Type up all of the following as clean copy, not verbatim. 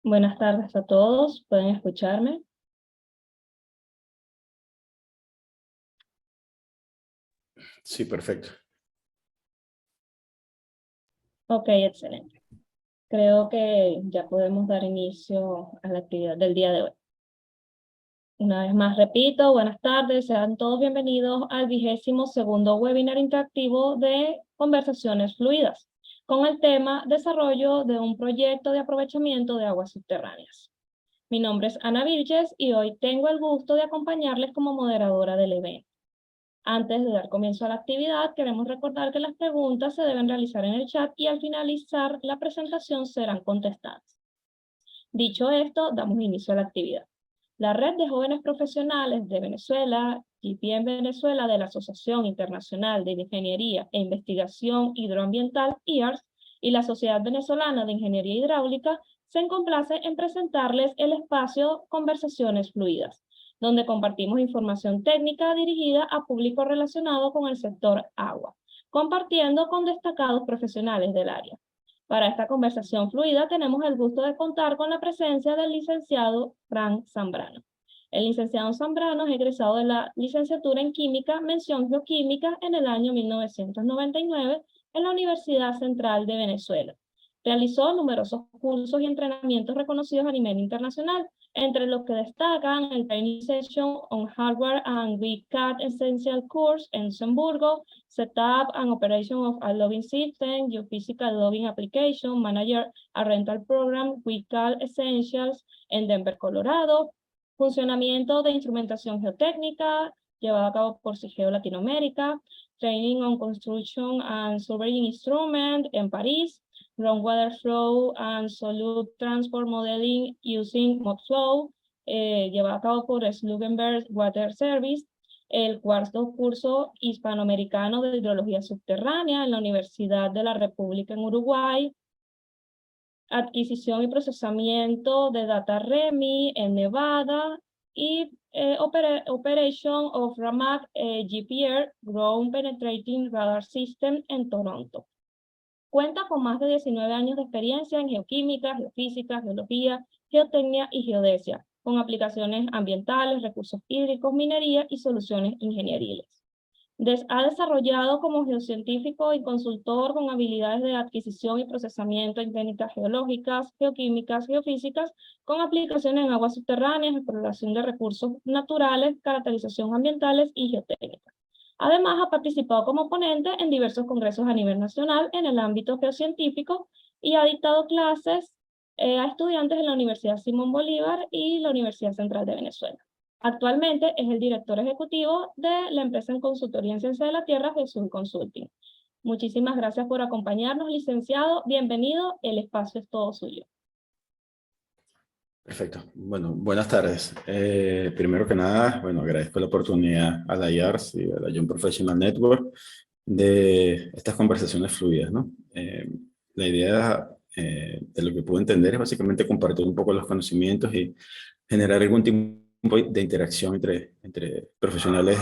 Buenas tardes a todos, ¿pueden escucharme? Sí, perfecto. Ok, excelente. Creo que ya podemos dar inicio a la actividad del día de hoy. Una vez más repito, buenas tardes, sean todos bienvenidos al 22º webinar interactivo de Conversaciones Fluidas, con el tema Desarrollo de un proyecto de aprovechamiento de aguas subterráneas. Mi nombre es Ana Virges y hoy tengo el gusto de acompañarles como moderadora del evento. Antes de dar comienzo a la actividad, queremos recordar que las preguntas se deben realizar en el chat y al finalizar la presentación serán contestadas. Dicho esto, damos inicio a la actividad. La Red de Jóvenes Profesionales de Venezuela, GPM Venezuela, de la Asociación Internacional de Ingeniería e Investigación Hidroambiental, IARS, y la Sociedad Venezolana de Ingeniería Hidráulica, se complace en presentarles el espacio Conversaciones Fluidas, donde compartimos información técnica dirigida a público relacionado con el sector agua, compartiendo con destacados profesionales del área. Para esta conversación fluida tenemos el gusto de contar con la presencia del licenciado Frank Zambrano. El licenciado Zambrano es egresado de la licenciatura en Química, mención Geoquímica, en el año 1999 en la Universidad Central de Venezuela. Realizó numerosos cursos y entrenamientos reconocidos a nivel internacional, entre los que destacan el Training Session on Hardware and WCAD Essential Course en Luxemburgo, Setup and Operation of a Logging System, Geophysical Logging Application, Manager a Rental Program, WCAD Essentials en Denver, Colorado, funcionamiento de instrumentación geotécnica, llevado a cabo por CIGEO Latinoamérica, Training on Construction and Surveying Instrument en París, Groundwater Flow and Solute Transport Modeling using ModFlow, llevado a cabo por Slugenberg Water Service, el cuarto curso hispanoamericano de hidrología subterránea en la Universidad de la República en Uruguay, adquisición y procesamiento de data REMI en Nevada y Operation of RAMAC GPR, Ground Penetrating Radar System en Toronto. Cuenta con más de 19 años de experiencia en geoquímica, geofísica, geología, geotecnia y geodesia, con aplicaciones ambientales, recursos hídricos, minería y soluciones ingenieriles. Ha desarrollado como geocientífico y consultor con habilidades de adquisición y procesamiento en técnicas geológicas, geoquímicas, geofísicas, con aplicaciones en aguas subterráneas, exploración de recursos naturales, caracterización ambientales y geotécnica. Además, ha participado como ponente en diversos congresos a nivel nacional en el ámbito geocientífico y ha dictado clases a estudiantes en la Universidad Simón Bolívar y la Universidad Central de Venezuela. Actualmente es el director ejecutivo de la empresa en consultoría en ciencia de la tierra, Jesús Consulting. Muchísimas gracias por acompañarnos, licenciado. Bienvenido, el espacio es todo suyo. Perfecto. Bueno, buenas tardes. Primero que nada, bueno, agradezco la oportunidad a la IARS y a la Young Professional Network de estas conversaciones fluidas, ¿no? La idea de lo que puedo entender es básicamente compartir un poco los conocimientos y generar algún tipo de interacción entre profesionales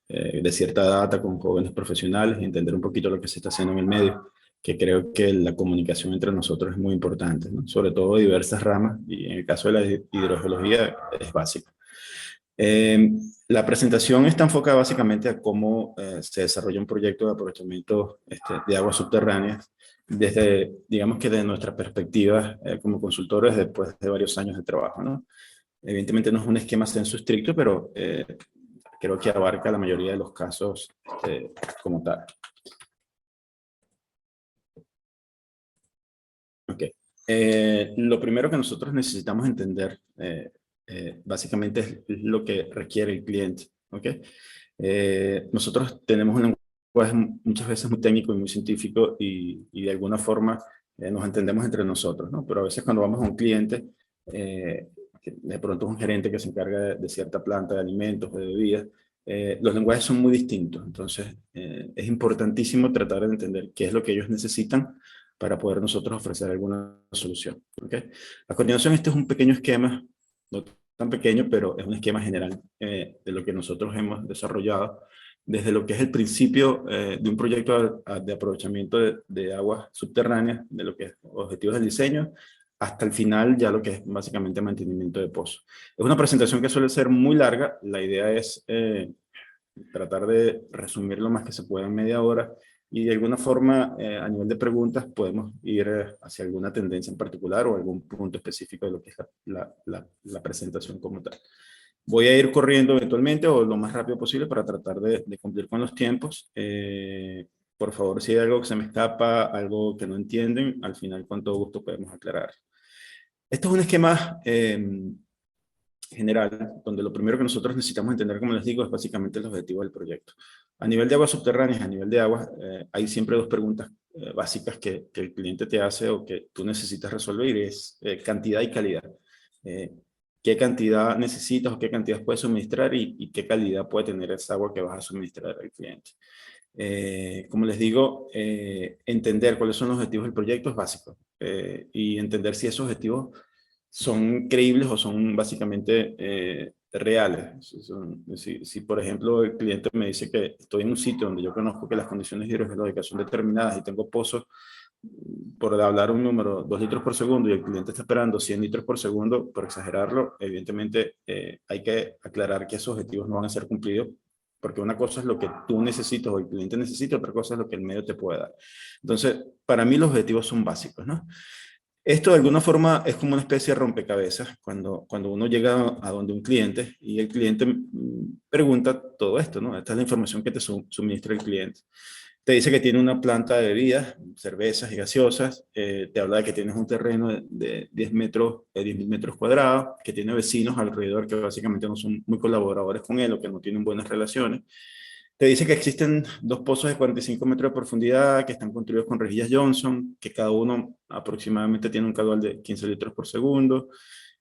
de cierta data con jóvenes profesionales y entender un poquito lo que se está haciendo en el medio, que creo que la comunicación entre nosotros es muy importante, ¿no? Sobre todo de diversas ramas, y en el caso de la hidrogeología es básico. La presentación está enfocada básicamente a cómo se desarrolla un proyecto de aprovechamiento de aguas subterráneas desde, digamos que de nuestra perspectiva como consultores después de varios años de trabajo, ¿no? Evidentemente no es un esquema censo estricto, pero creo que abarca la mayoría de los casos como tal. Ok. Lo primero que nosotros necesitamos entender básicamente es lo que requiere el cliente. ¿Okay? Nosotros tenemos un lenguaje muchas veces muy técnico y muy científico y de alguna forma nos entendemos entre nosotros, ¿no? Pero a veces cuando vamos a un cliente, de pronto es un gerente que se encarga de cierta planta de alimentos, de bebidas, los lenguajes son muy distintos. Entonces es importantísimo tratar de entender qué es lo que ellos necesitan para poder nosotros ofrecer alguna solución. ¿Okay? A continuación, este es un pequeño esquema, no tan pequeño, pero es un esquema general de lo que nosotros hemos desarrollado desde lo que es el principio de un proyecto de aprovechamiento de aguas subterráneas, de lo que es objetivos del diseño, hasta el final, ya lo que es básicamente mantenimiento de pozo. Es una presentación que suele ser muy larga. La idea es tratar de resumir lo más que se pueda en media hora, y de alguna forma, a nivel de preguntas, podemos ir hacia alguna tendencia en particular o algún punto específico de lo que es la presentación como tal. Voy a ir corriendo eventualmente o lo más rápido posible para tratar de cumplir con los tiempos. Por favor, si hay algo que se me escapa, algo que no entienden, al final con todo gusto podemos aclarar. Esto es un esquema general, donde lo primero que nosotros necesitamos entender, como les digo, es básicamente el objetivo del proyecto. A nivel de aguas subterráneas, a nivel de aguas, hay siempre dos preguntas básicas que el cliente te hace o que tú necesitas resolver, y es cantidad y calidad. ¿Qué cantidad necesitas o qué cantidad puedes suministrar y qué calidad puede tener esa agua que vas a suministrar al cliente? Como les digo, entender cuáles son los objetivos del proyecto es básico, y entender si esos objetivos son creíbles o son básicamente reales. Si, por ejemplo, el cliente me dice que estoy en un sitio donde yo conozco que las condiciones hidrogeológicas son determinadas y tengo pozos, por hablar un número, 2 litros por segundo, y el cliente está esperando 100 litros por segundo, por exagerarlo, evidentemente hay que aclarar que esos objetivos no van a ser cumplidos, porque una cosa es lo que tú necesitas o el cliente necesita, otra cosa es lo que el medio te puede dar. Entonces, para mí los objetivos son básicos, ¿no? Esto de alguna forma es como una especie de rompecabezas cuando uno llega a donde un cliente y el cliente pregunta todo esto, ¿no? Esta es la información que te suministra el cliente. Te dice que tiene una planta de bebidas, cervezas y gaseosas, te habla de que tienes un terreno de 10 metros, de 10.000 metros cuadrados, que tiene vecinos alrededor que básicamente no son muy colaboradores con él o que no tienen buenas relaciones. Te dice que existen dos pozos de 45 metros de profundidad que están construidos con rejillas Johnson, que cada uno aproximadamente tiene un caudal de 15 litros por segundo.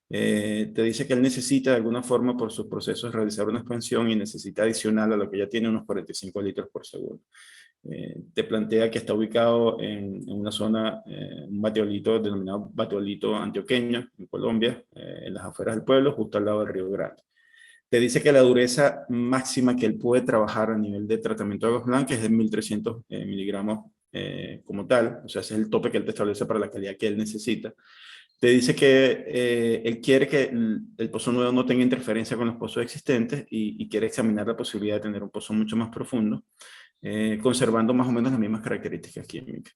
Te dice que él necesita de alguna forma por sus procesos realizar una expansión y necesita adicional a lo que ya tiene unos 45 litros por segundo. Te plantea que está ubicado en una zona, un batiolito denominado batiolito antioqueño, en Colombia, en las afueras del pueblo, justo al lado del Río Grande. Te dice que la dureza máxima que él puede trabajar a nivel de tratamiento de aguas blancas es de 1.300 miligramos como tal, o sea, ese es el tope que él te establece para la calidad que él necesita. Te dice que él quiere que el pozo nuevo no tenga interferencia con los pozos existentes y quiere examinar la posibilidad de tener un pozo mucho más profundo, conservando más o menos las mismas características químicas.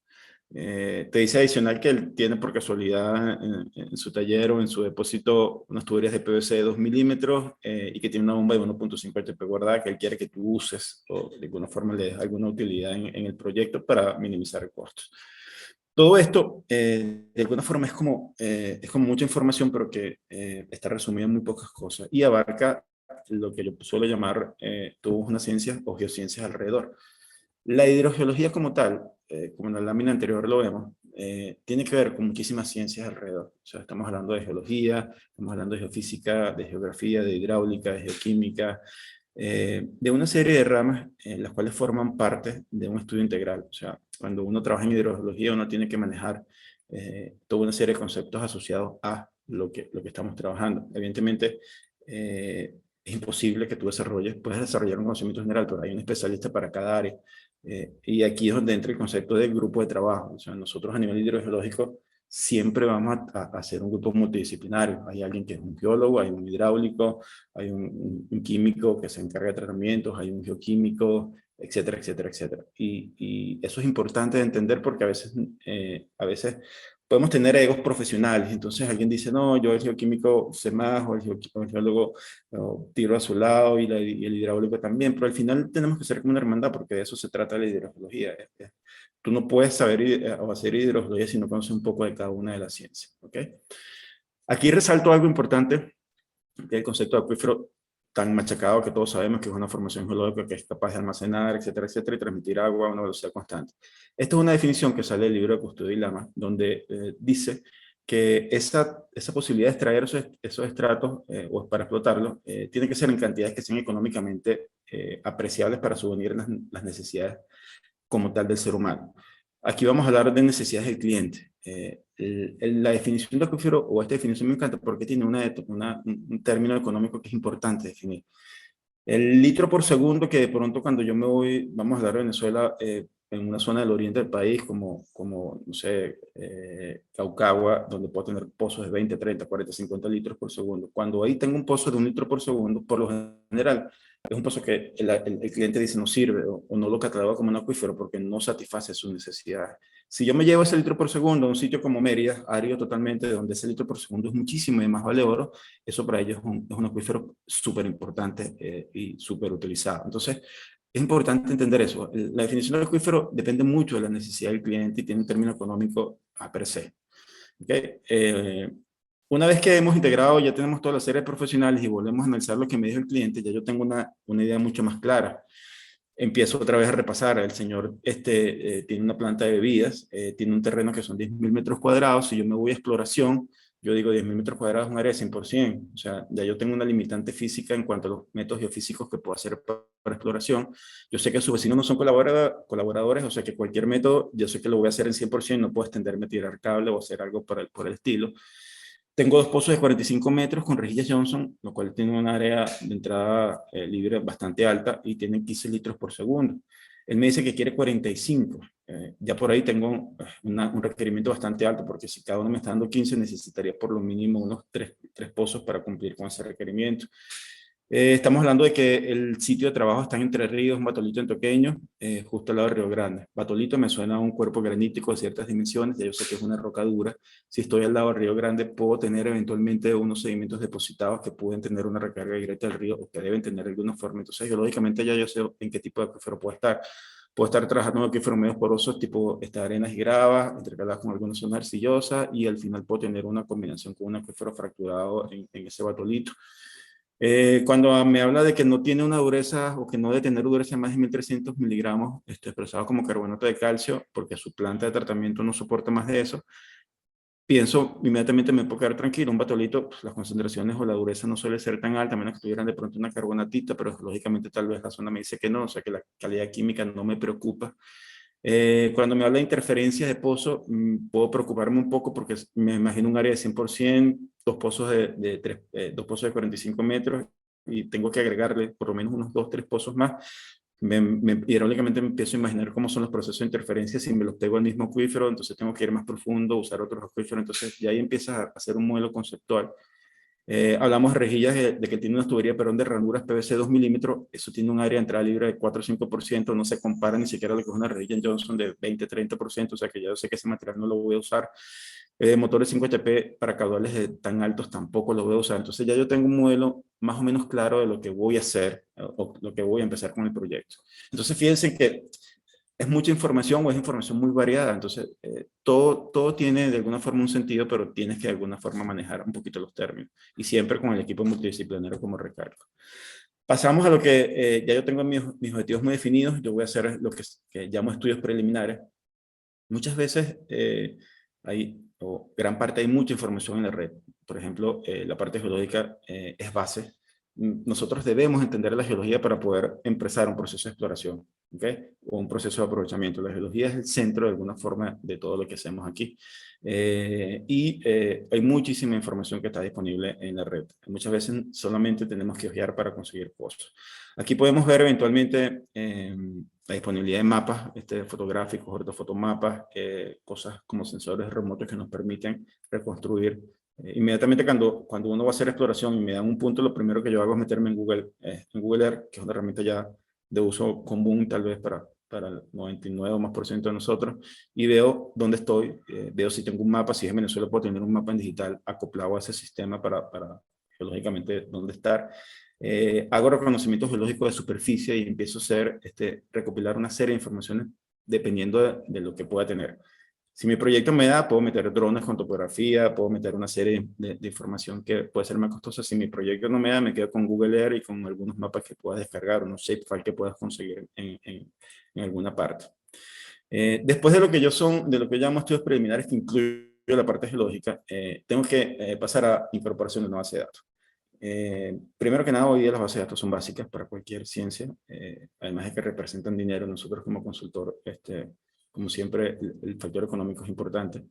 Te dice adicional que él tiene por casualidad en su taller o en su depósito unas tuberías de PVC de 2 milímetros y que tiene una bomba de 1.5 ATP guardada que él quiere que tú uses o de alguna forma le des alguna utilidad en el proyecto para minimizar el costo. Todo esto, de alguna forma, es como mucha información, pero que está resumida en muy pocas cosas y abarca lo que yo suelo llamar todas unas ciencias o geociencias alrededor. La hidrogeología como tal, como en la lámina anterior lo vemos, tiene que ver con muchísimas ciencias alrededor. O sea, estamos hablando de geología, estamos hablando de geofísica, de geografía, de hidráulica, de geoquímica, de una serie de ramas las cuales forman parte de un estudio integral. O sea, cuando uno trabaja en hidrogeología, uno tiene que manejar toda una serie de conceptos asociados a lo que estamos trabajando. Evidentemente, es imposible que tú puedes desarrollar un conocimiento general, pero hay un especialista para cada área. Y aquí es donde entra el concepto de grupo de trabajo. O sea, nosotros a nivel hidrogeológico siempre vamos a hacer un grupo multidisciplinario. Hay alguien que es un geólogo, hay un hidráulico, hay un químico que se encarga de tratamientos, hay un geoquímico, etcétera, etcétera, etcétera. Y eso es importante de entender porque a veces podemos tener egos profesionales. Entonces alguien dice, no, yo el geoquímico sé más, o el geólogo tiro a su lado y el hidráulico también, pero al final tenemos que ser como una hermandad porque de eso se trata la hidrogeología. Tú no puedes saber o hacer hidrogeología si no conoces un poco de cada una de las ciencias. ¿Okay? Aquí resalto algo importante, que es el concepto de acuífero tan machacado que todos sabemos que es una formación geológica que es capaz de almacenar, etcétera, etcétera, y transmitir agua a una velocidad constante. Esta es una definición que sale del libro de Custodio y Lama, donde dice que esa posibilidad de extraer esos estratos o para explotarlos tiene que ser en cantidades que sean económicamente apreciables para subvenir las necesidades como tal del ser humano. Aquí vamos a hablar de necesidades del cliente. La definición de acuífero, o esta definición me encanta porque tiene un término económico que es importante definir. El litro por segundo que de pronto cuando yo me voy, vamos a hablar de Venezuela, en una zona del oriente del país, no sé, Caucagua, donde puedo tener pozos de 20, 30, 40, 50 litros por segundo. Cuando ahí tengo un pozo de 1 litro por segundo, por lo general, es un pozo que el cliente dice no sirve o no lo cataloga como un acuífero porque no satisface sus necesidades. Si yo me llevo ese litro por segundo a un sitio como Mérida, árido totalmente, donde ese litro por segundo es muchísimo y más vale oro, eso para ellos es un acuífero súper importante y súper utilizado. Entonces, es importante entender eso. La definición del acuífero depende mucho de la necesidad del cliente y tiene un término económico a per se. ¿Okay? Una vez que hemos integrado, ya tenemos toda la serie de profesionales y volvemos a analizar lo que me dijo el cliente, ya yo tengo una idea mucho más clara. Empiezo otra vez a repasar. El señor tiene una planta de bebidas, tiene un terreno que son 10.000 metros cuadrados. Si yo me voy a exploración, yo digo 10.000 metros cuadrados es un área de 100%. O sea, ya yo tengo una limitante física en cuanto a los métodos geofísicos que puedo hacer para exploración. Yo sé que sus vecinos no son colaboradores, o sea que cualquier método, yo sé que lo voy a hacer en 100%, no puedo extenderme a tirar cable o hacer algo por el estilo. Tengo 2 pozos de 45 metros con rejillas Johnson, lo cual tiene un área de entrada libre bastante alta y tienen 15 litros por segundo. Él me dice que quiere 45. Ya por ahí tengo un requerimiento bastante alto, porque si cada uno me está dando 15, necesitaría por lo mínimo unos 3 pozos para cumplir con ese requerimiento. Estamos hablando de que el sitio de trabajo está en Entre Ríos, Batolito, Antioqueño, justo al lado de Río Grande. Batolito me suena a un cuerpo granítico de ciertas dimensiones, ya yo sé que es una roca dura. Si estoy al lado de Río Grande, puedo tener eventualmente unos sedimentos depositados que pueden tener una recarga directa del río o que deben tener de alguna forma. Entonces, geológicamente ya yo sé en qué tipo de acuífero puedo estar. Puedo estar trabajando en acuíferos medios porosos, tipo arenas y gravas, intercaladas con alguna zona arcillosa, y al final puedo tener una combinación con un acuífero fracturado en ese batolito. Cuando me habla de que no tiene una dureza o que no debe tener dureza de más de 1.300 miligramos expresado como carbonato de calcio, porque su planta de tratamiento no soporta más de eso, pienso, inmediatamente me puedo quedar tranquilo. Un batolito, pues, las concentraciones o la dureza no suele ser tan alta, a menos que tuvieran de pronto una carbonatita, pero lógicamente tal vez la zona me dice que no, o sea que la calidad química no me preocupa. Cuando me habla de interferencias de pozo, puedo preocuparme un poco porque me imagino un área de 100%, 2 pozos de 45 metros, y tengo que agregarle por lo menos unos 2, 3 pozos más. Hidráulicamente me empiezo a imaginar cómo son los procesos de interferencia si me los pego al mismo acuífero, entonces tengo que ir más profundo, usar otros acuíferos, entonces ya ahí empiezas a hacer un modelo conceptual. Hablamos de rejillas de que tiene una tubería, perdón, de ranuras PVC 2 milímetros, eso tiene un área de entrada libre de 4 o 5%, no se compara ni siquiera a lo que es una rejilla Johnson de 20-30%, o sea que ya yo sé que ese material no lo voy a usar. Motores 5 HP para caudales tan altos tampoco lo voy a usar, entonces ya yo tengo un modelo más o menos claro de lo que voy a hacer o lo que voy a empezar con el proyecto. Entonces fíjense que es mucha información o es información muy variada, entonces todo tiene de alguna forma un sentido, pero tienes que de alguna forma manejar un poquito los términos y siempre con el equipo multidisciplinario como recargo. Pasamos a lo que ya yo tengo mis objetivos muy definidos. Yo voy a hacer lo que llamo estudios preliminares. Muchas veces o gran parte hay mucha información en la red. Por ejemplo, la parte geológica es base. Nosotros debemos entender la geología para poder empezar un proceso de exploración, ¿okay? O un proceso de aprovechamiento. La geología es el centro de alguna forma de todo lo que hacemos aquí. Hay muchísima información que está disponible en la red. Muchas veces solamente tenemos que hojear para conseguir cosas. Aquí podemos ver eventualmente la disponibilidad de mapas fotográficos, ortofotomapas, cosas como sensores remotos que nos permiten reconstruir. Inmediatamente cuando uno va a hacer exploración y me dan un punto, lo primero que yo hago es meterme en Google Earth, que es una herramienta ya de uso común tal vez para el 99% o más por ciento de nosotros, y veo dónde estoy, veo si tengo un mapa, si es Venezuela puedo tener un mapa en digital acoplado a ese sistema para geológicamente dónde estar. Hago reconocimientos geológicos de superficie y empiezo a recopilar una serie de informaciones dependiendo de lo que pueda tener. Si mi proyecto me da, puedo meter drones con topografía, puedo meter una serie de información que puede ser más costosa. Si mi proyecto no me da, me quedo con Google Earth y con algunos mapas que puedas descargar, unos shapefile que puedas conseguir en alguna parte. Después de lo que llamo estudios preliminares, que incluye la parte geológica, tengo que pasar a incorporación de una base de datos. Primero que nada, hoy día las bases de datos son básicas para cualquier ciencia, además de que representan dinero. Nosotros como consultor, como siempre, el factor económico es importante,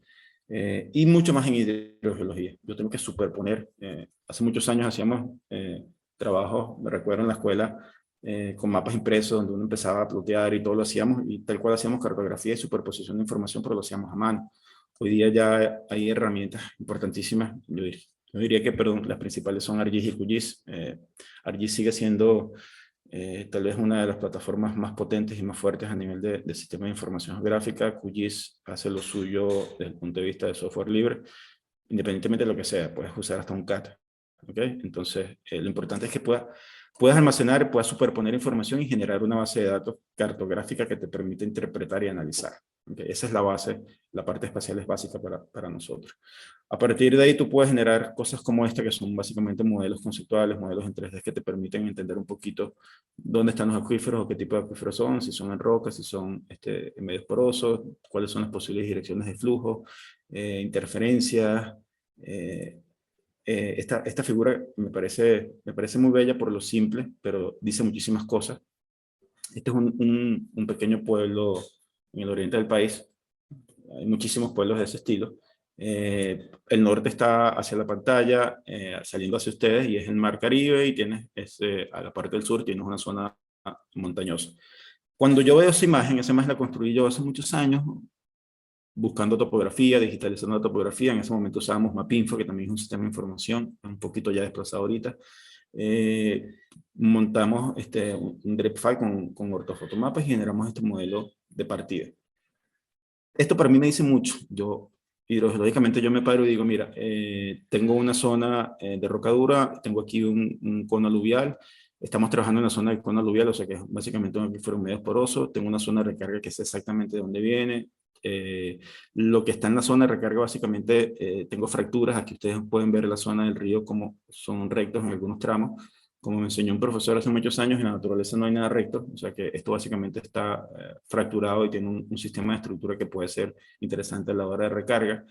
y mucho más en hidrogeología. Yo tengo que superponer, hace muchos años hacíamos trabajos, me recuerdo en la escuela, con mapas impresos, donde uno empezaba a plotear y todo lo hacíamos, y tal cual hacíamos cartografía y superposición de información, pero lo hacíamos a mano. Hoy día ya hay herramientas importantísimas, yo diría que, perdón, las principales son ArcGIS y QGIS. ArcGIS sigue siendo tal vez una de las plataformas más potentes y más fuertes a nivel de sistema de información geográfica. QGIS hace lo suyo desde el punto de vista de software libre, independientemente de lo que sea, puedes usar hasta un CAT. ¿Okay? Entonces, lo importante es que puedas almacenar, puedas superponer información y generar una base de datos cartográfica que te permita interpretar y analizar. ¿Okay? Esa es la base, la parte espacial es básica para nosotros. A partir de ahí tú puedes generar cosas como esta, que son básicamente modelos conceptuales, modelos en 3D que te permiten entender un poquito dónde están los acuíferos o qué tipo de acuíferos son, si son en rocas, si son en medios porosos, cuáles son las posibles direcciones de flujo, interferencias. Esta figura me parece muy bella por lo simple, pero dice muchísimas cosas. Este es un pequeño pueblo en el oriente del país. Hay muchísimos pueblos de ese estilo. El norte está hacia la pantalla, saliendo hacia ustedes, y es el Mar Caribe, y tienes a la parte del sur tienes una zona montañosa. Cuando yo veo esa imagen la construí yo hace muchos años, buscando topografía, digitalizando la topografía. En ese momento usábamos Mapinfo, que también es un sistema de información, un poquito ya desplazado ahorita. Montamos un Drepfile con ortofotomapas y generamos este modelo de partida. Esto para mí me dice mucho. Hidrogeológicamente yo me paro y digo, mira, tengo una zona de roca dura, tengo aquí un cono aluvial, estamos trabajando en la zona del cono aluvial, o sea que es básicamente un acuífero medio poroso, tengo una zona de recarga que sé exactamente de dónde viene. Lo que está en la zona de recarga básicamente, tengo fracturas, aquí ustedes pueden ver la zona del río como son rectos en algunos tramos. Como me enseñó un profesor hace muchos años, en la naturaleza no hay nada recto, o sea que esto básicamente está fracturado y tiene un sistema de estructura que puede ser interesante a la hora de recarga.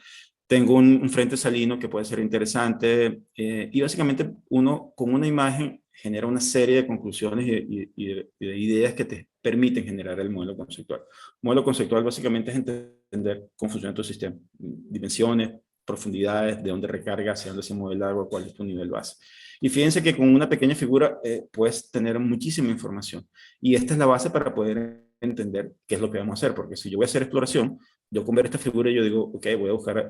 Tengo un frente salino que puede ser interesante, y básicamente uno con una imagen genera una serie de conclusiones de ideas que te permiten generar el modelo conceptual. El modelo conceptual básicamente es entender cómo funciona tu sistema, dimensiones, profundidades, de dónde recarga, hacia dónde se mueve el agua, cuál es tu nivel base. Y fíjense que con una pequeña figura puedes tener muchísima información. Y esta es la base para poder entender qué es lo que vamos a hacer. Porque si yo voy a hacer exploración, yo con ver esta figura yo digo, ok, voy a buscar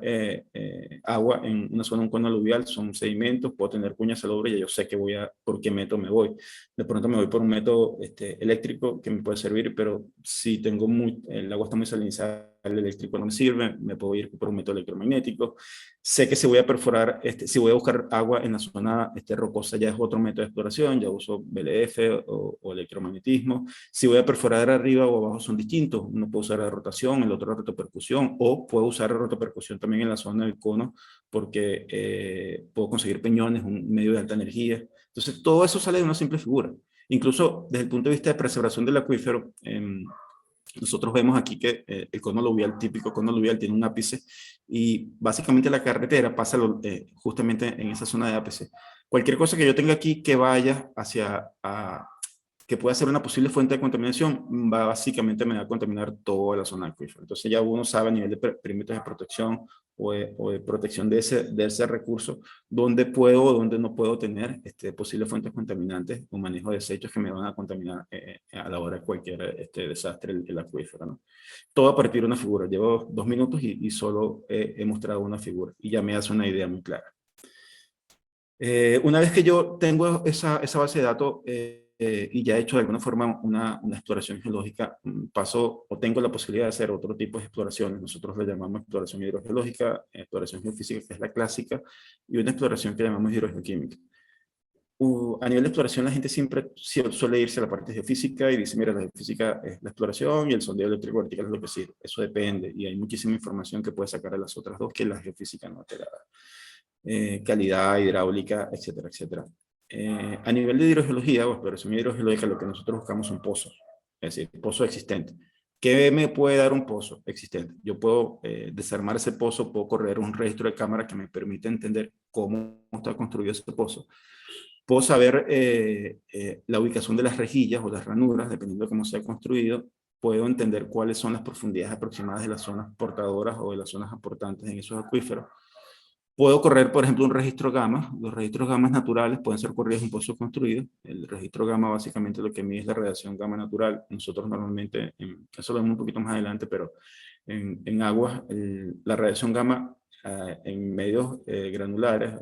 agua en una zona, un cono aluvial, son sedimentos, puedo tener cuñas salobres, y yo sé que por qué método me voy. De pronto me voy por un método eléctrico que me puede servir, pero si el agua está muy salinizada, el eléctrico no me sirve, me puedo ir por un método electromagnético. Sé que si voy a perforar, si voy a buscar agua en la zona rocosa, ya es otro método de exploración, ya uso BLF o electromagnetismo. Si voy a perforar arriba o abajo son distintos. Uno puede usar la rotación, el otro la rotopercusión, o puedo usar la rotopercusión también en la zona del cono, porque puedo conseguir peñones, un medio de alta energía. Entonces, todo eso sale de una simple figura. Incluso desde el punto de vista de preservación del acuífero, nosotros vemos aquí que el cono aluvial, típico cono aluvial, tiene un ápice, y básicamente la carretera pasa justamente en esa zona de ápice. Cualquier cosa que yo tenga aquí que vaya que pueda ser una posible fuente de contaminación, básicamente me va a contaminar toda la zona acuífera. Entonces ya uno sabe a nivel de perímetros de protección o de protección de ese recurso, dónde puedo o dónde no puedo tener posibles fuentes contaminantes o manejo de desechos que me van a contaminar a la hora de cualquier desastre el acuífero, ¿no? Todo a partir de una figura. Llevo 2 minutos y solo he mostrado una figura, y ya me hace una idea muy clara. Una vez que yo tengo esa base de datos y ya he hecho de alguna forma una exploración geológica, paso o tengo la posibilidad de hacer otro tipo de exploraciones. Nosotros le llamamos exploración hidrogeológica, exploración geofísica, que es la clásica, y una exploración que llamamos hidrogeoquímica. A nivel de exploración, la gente siempre suele irse a la parte geofísica y dice, mira, la geofísica es la exploración y el sondeo eléctrico vertical es lo que sirve. Eso depende, y hay muchísima información que puede sacar de las otras dos que la geofísica no te da. Calidad hidráulica, etcétera, etcétera. A nivel de hidrogeología o exploración hidrogeológica, lo que nosotros buscamos son pozos, es decir, pozos existentes. ¿Qué me puede dar un pozo existente? Yo puedo desarmar ese pozo, puedo correr un registro de cámara que me permite entender cómo está construido ese pozo. Puedo saber la ubicación de las rejillas o las ranuras, dependiendo de cómo sea construido. Puedo entender cuáles son las profundidades aproximadas de las zonas portadoras o de las zonas aportantes en esos acuíferos. Puedo correr, por ejemplo, un registro gamma. Los registros gamma naturales pueden ser corridos en pozo construido. El registro gamma básicamente lo que mide es la radiación gamma natural. Nosotros normalmente, eso lo vemos un poquito más adelante, pero en aguas, la radiación gamma en medios granulares,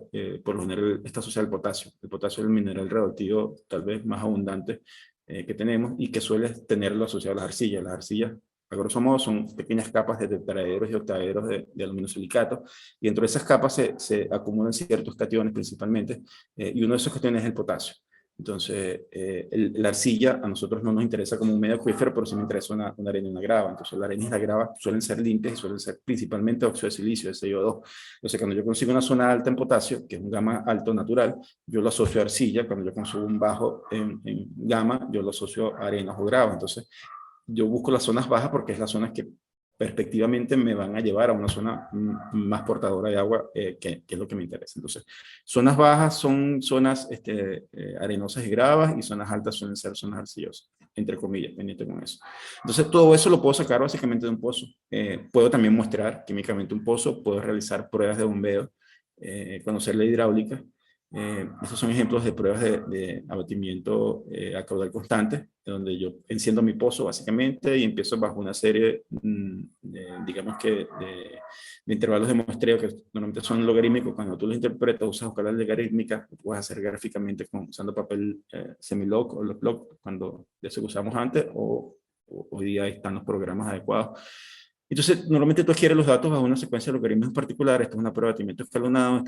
por lo general está asociada al potasio. El potasio es el mineral radioactivo tal vez más abundante que tenemos y que suele tenerlo asociado a las arcillas. Las arcillas, a grosso modo, son pequeñas capas de tetraedros y octaedros de aluminio silicato, y dentro de esas capas se acumulan ciertos cationes principalmente, y uno de esos cationes es el potasio. Entonces, la arcilla a nosotros no nos interesa como un medio acuífero, pero sí me interesa una arena y una grava. Entonces, la arena y la grava suelen ser limpias y suelen ser principalmente óxido de silicio, SiO2. Entonces, cuando yo consigo una zona alta en potasio, que es un gamma alto natural, yo lo asocio a arcilla. Cuando yo consigo un bajo en gamma, yo lo asocio a arenas o grava. Entonces, yo busco las zonas bajas porque es las zonas que perspectivamente me van a llevar a una zona más portadora de agua, que es lo que me interesa. Entonces, zonas bajas son zonas arenosas y gravas, y zonas altas suelen ser zonas arcillosas, entre comillas, pendiente con eso. Entonces, todo eso lo puedo sacar básicamente de un pozo. Puedo también muestrar químicamente un pozo, puedo realizar pruebas de bombeo, conocer la hidráulica. Estos son ejemplos de pruebas de abatimiento a caudal constante, donde yo enciendo mi pozo básicamente y empiezo bajo una serie, digamos que, de intervalos de muestreo que normalmente son logarítmicos. Cuando tú los interpretas, usas escalas logarítmicas, lo puedes hacer gráficamente usando papel semilog o log, cuando de eso que usamos antes, o hoy día están los programas adecuados. Entonces, normalmente tú adquieres los datos bajo una secuencia de logaritmos en particular. Esta es una prueba de batimiento escalonado,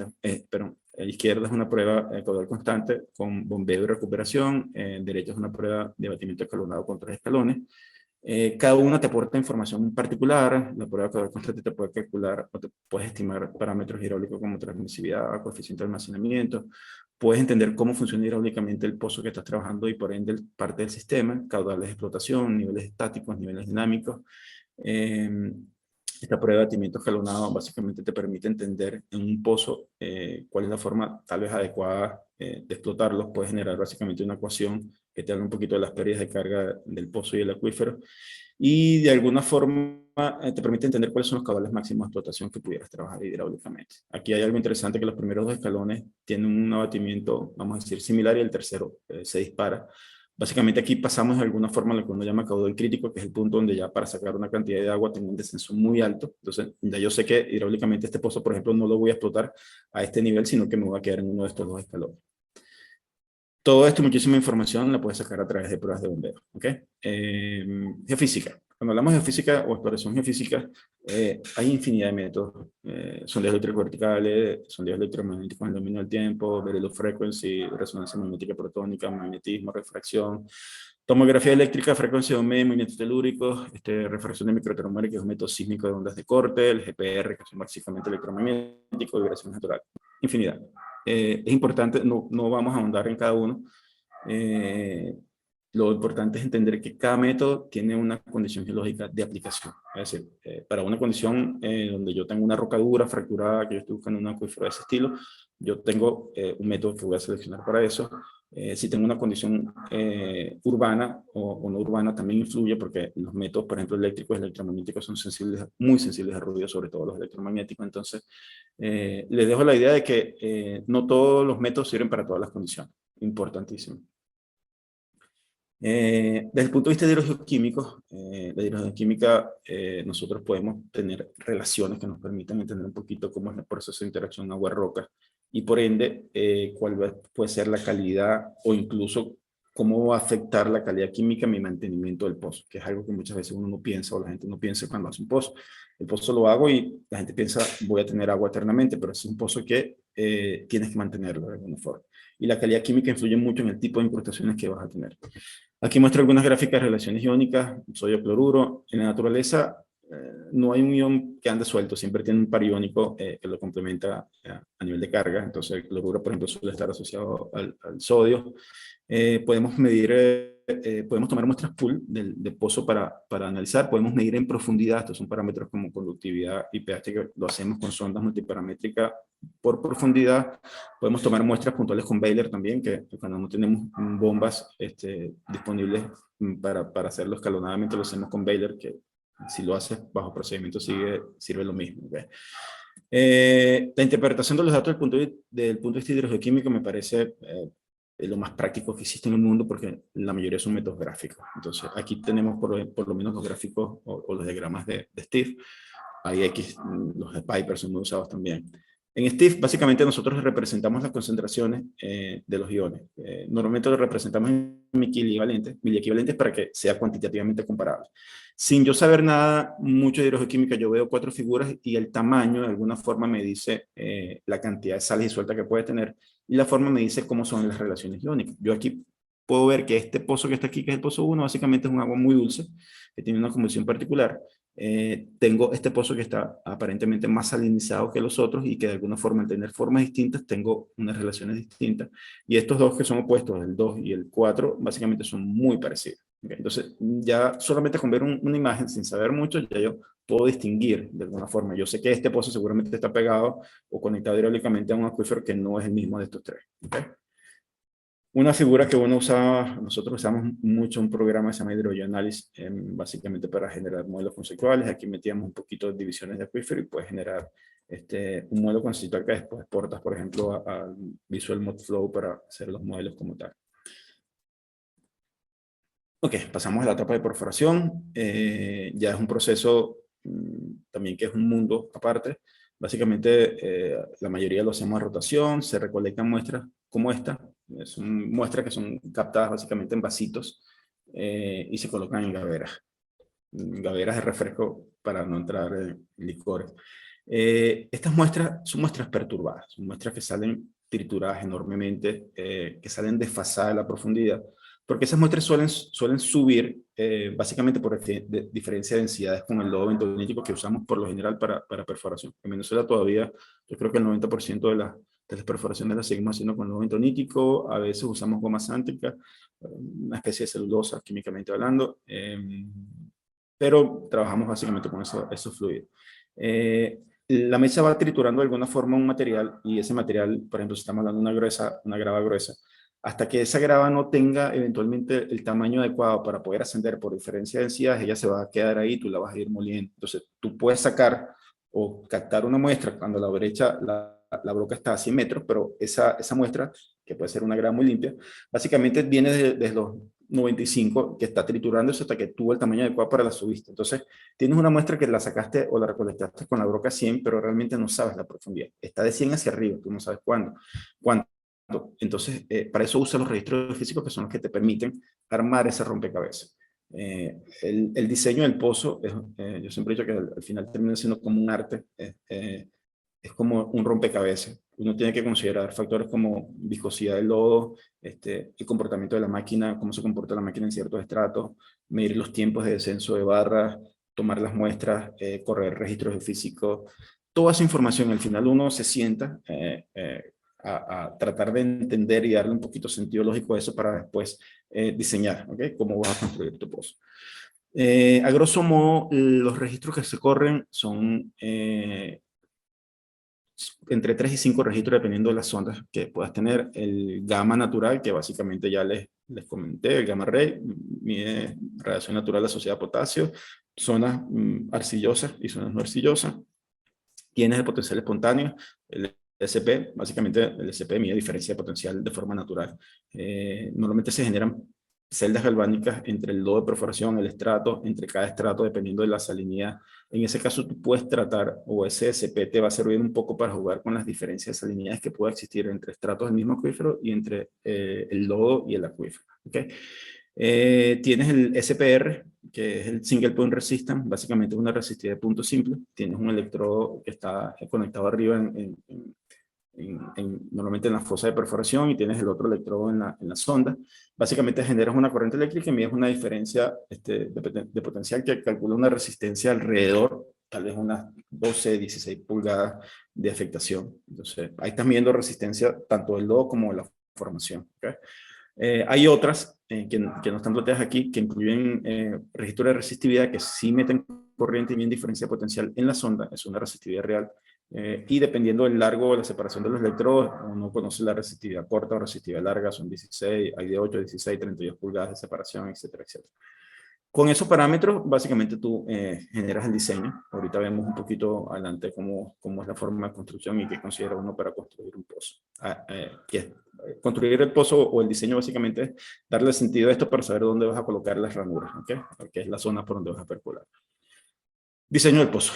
pero a la izquierda es una prueba de caudal constante con bombeo y recuperación, derecha es una prueba de batimiento escalonado con 3 escalones. Cada una te aporta información particular. La prueba de caudal constante te puede calcular o te puedes estimar parámetros hidráulicos como transmisividad, coeficiente de almacenamiento. Puedes entender cómo funciona hidráulicamente el pozo que estás trabajando y por ende parte del sistema, caudales de explotación, niveles estáticos, niveles dinámicos. Esta prueba de batimiento escalonado básicamente te permite entender en un pozo cuál es la forma tal vez adecuada de explotarlos. Puedes generar básicamente una ecuación que te habla un poquito de las pérdidas de carga del pozo y el acuífero, y de alguna forma te permite entender cuáles son los caudales máximos de explotación que pudieras trabajar hidráulicamente. Aquí hay algo interesante, que los primeros 2 escalones tienen un abatimiento, vamos a decir, similar, y el tercero se dispara. Básicamente aquí pasamos de alguna forma a lo que uno llama caudal crítico, que es el punto donde ya para sacar una cantidad de agua tengo un descenso muy alto. Entonces ya yo sé que hidráulicamente este pozo, por ejemplo, no lo voy a explotar a este nivel, sino que me voy a quedar en uno de estos 2 escalones. Todo esto, muchísima información, la puedes sacar a través de pruebas de bombeo. ¿Okay? Geofísica. Cuando hablamos de geofísica o exploración geofísica, hay infinidad de métodos. Sondeos electroverticales, sondeos electromagnéticos en el dominio del tiempo, Verilog frequency, resonancia magnética protónica, magnetismo, refracción, tomografía eléctrica, frecuencia de Ohm, magnetos telúricos, refracción de microtermómetro, que es un método sísmico de ondas de corte, el GPR, que son básicamente electromagnéticos, vibración natural. Infinidad. Es importante, no vamos a ahondar en cada uno. Lo importante es entender que cada método tiene una condición geológica de aplicación. Es decir, para una condición donde yo tengo una roca dura, fracturada, que yo estoy buscando un acuífero de ese estilo, yo tengo un método que voy a seleccionar para eso. Si tengo una condición urbana o no urbana, también influye, porque los métodos, por ejemplo, eléctricos y electromagnéticos, son sensibles, muy sensibles a ruido, sobre todo los electromagnéticos. Entonces, les dejo la idea de que no todos los métodos sirven para todas las condiciones. Importantísimo. Desde el punto de vista de hidrogeoquímicos, la hidrogeoquímica, nosotros podemos tener relaciones que nos permitan entender un poquito cómo es el proceso de interacción agua-roca, y por ende puede ser la calidad, o incluso cómo va a afectar la calidad química mi mantenimiento del pozo, que es algo que muchas veces uno no piensa, o la gente no piensa cuando hace un pozo. El pozo lo hago y la gente piensa, voy a tener agua eternamente, pero es un pozo que tienes que mantenerlo de alguna forma. Y la calidad química influye mucho en el tipo de incrustaciones que vas a tener. Aquí muestro algunas gráficas de relaciones iónicas, sodio cloruro. En la naturaleza no hay un ion que ande suelto, siempre tiene un par iónico que lo complementa a nivel de carga. Entonces el cloruro, por ejemplo, suele estar asociado al sodio. Podemos medir, podemos tomar muestras pool del pozo para analizar. Podemos medir en profundidad. Estos son parámetros como conductividad y pH, que lo hacemos con sondas multiparamétricas por profundidad. Podemos tomar muestras puntuales con Baylor también, que cuando no tenemos bombas disponibles para hacerlo escalonadamente, lo hacemos con Baylor, que si lo haces bajo procedimiento sirve lo mismo. ¿Okay? La interpretación de los datos del punto de vista hidrogeoquímico me parece lo más práctico que existe en el mundo porque la mayoría son métodos gráficos. Entonces, aquí tenemos por lo menos los gráficos o los diagramas de Steve. Hay X, los de Piper son muy usados también. En Steve, básicamente nosotros representamos las concentraciones de los iones. Normalmente lo representamos en miliequivalentes para que sea cuantitativamente comparable. Sin yo saber nada mucho de hidrogeoquímica, yo veo 4 figuras y el tamaño de alguna forma me dice la cantidad de sales disueltas que puede tener y la forma me dice cómo son las relaciones iónicas. Yo aquí puedo ver que este pozo que está aquí, que es el pozo 1, básicamente es un agua muy dulce, que tiene una composición particular. Tengo este pozo que está aparentemente más salinizado que los otros y que de alguna forma al tener formas distintas tengo unas relaciones distintas. Y estos dos que son opuestos, el 2 y el 4, básicamente son muy parecidos. ¿Okay? Entonces, ya solamente con ver una imagen sin saber mucho, ya yo puedo distinguir de alguna forma. Yo sé que este pozo seguramente está pegado o conectado hidráulicamente a un acuífero que no es el mismo de estos tres. ¿Okay? Una figura que nosotros usamos mucho un programa que se llama HydroGeoAnalysis, básicamente para generar modelos conceptuales. Aquí metíamos un poquito de divisiones de acuífero y puedes generar un modelo conceptual que después exportas, por ejemplo, a Visual Modflow para hacer los modelos como tal. Ok, pasamos a la etapa de perforación. Ya es un proceso también que es un mundo aparte. Básicamente, la mayoría lo hacemos a rotación, se recolectan muestras como esta. Son muestras que son captadas básicamente en vasitos y se colocan en gaveras de refresco para no entrar en licores. Estas muestras son muestras perturbadas, son muestras que salen trituradas enormemente, que salen desfasadas de la profundidad, porque esas muestras suelen subir básicamente por diferencia de densidades con el lodo bentonítico que usamos por lo general para perforación. En Venezuela todavía, yo creo que el 90% de las perforaciones las seguimos haciendo con lodo bentonítico, a veces usamos goma sántrica, una especie de celulosa químicamente hablando, pero trabajamos básicamente con esos fluidos. La mesa va triturando de alguna forma un material y ese material, por ejemplo, si estamos dando una grava gruesa, hasta que esa grava no tenga eventualmente el tamaño adecuado para poder ascender por diferencia de densidades, ella se va a quedar ahí, tú la vas a ir moliendo. Entonces, tú puedes sacar o captar una muestra cuando la broca está a 100 metros, pero esa muestra, que puede ser una grava muy limpia, básicamente viene desde los 95, que está triturándose hasta que tuvo el tamaño adecuado para la subiste. Entonces, tienes una muestra que la sacaste o la recolectaste con la broca 100, pero realmente no sabes la profundidad. Está de 100 hacia arriba, tú no sabes cuánto. Entonces, para eso usa los registros físicos que son los que te permiten armar ese rompecabezas. El diseño del pozo, yo siempre he dicho que al final termina siendo como un arte, es como un rompecabezas. Uno tiene que considerar factores como viscosidad del lodo, el comportamiento de la máquina, cómo se comporta la máquina en ciertos estratos, medir los tiempos de descenso de barras, tomar las muestras, correr registros físicos. Toda esa información, al final uno se sienta a tratar de entender y darle un poquito sentido lógico a eso para después diseñar, ¿okay? Cómo vas a construir tu pozo. A grosso modo, los registros que se corren son entre 3 y 5 registros dependiendo de las sondas que puedas tener. El gamma natural, que básicamente ya les comenté, el gamma ray, mide radiación natural asociada a potasio, zonas arcillosas y zonas no arcillosas. Tienes el potencial espontáneo, el SP, básicamente el SP mide diferencia de potencial de forma natural. Normalmente se generan celdas galvánicas entre el lodo de perforación, el estrato, entre cada estrato, dependiendo de la salinidad. En ese caso, tú puedes tratar, o ese SP te va a servir un poco para jugar con las diferencias de salinidades que pueda existir entre estratos del mismo acuífero y entre el lodo y el acuífero. ¿Okay? Tienes el SPR, que es el Single Point Resistance, básicamente es una resistividad de punto simple. Tienes un electrodo que está conectado arriba normalmente en la fosa de perforación y tienes el otro electrodo en la sonda. Básicamente generas una corriente eléctrica y mides una diferencia de potencial que calcula una resistencia alrededor, tal vez unas 12, 16 pulgadas de afectación. Entonces, ahí estás midiendo resistencia tanto del lodo como de la formación. ¿Okay? Hay otras que no están planteadas aquí, que incluyen registros de resistividad que sí meten corriente y bien diferencia potencial en la sonda, es una resistividad real, y dependiendo del largo de la separación de los electrodos, uno conoce la resistividad corta o resistividad larga, son 16, hay de 8, 16, 32 pulgadas de separación, etcétera, etcétera. Con esos parámetros, básicamente tú generas el diseño. Ahorita vemos un poquito adelante cómo es la forma de construcción y qué considera uno para construir un pozo. Construir el pozo o el diseño básicamente es darle sentido a esto para saber dónde vas a colocar las ranuras, ¿ok? Que es la zona por donde vas a perforar. Diseño del pozo.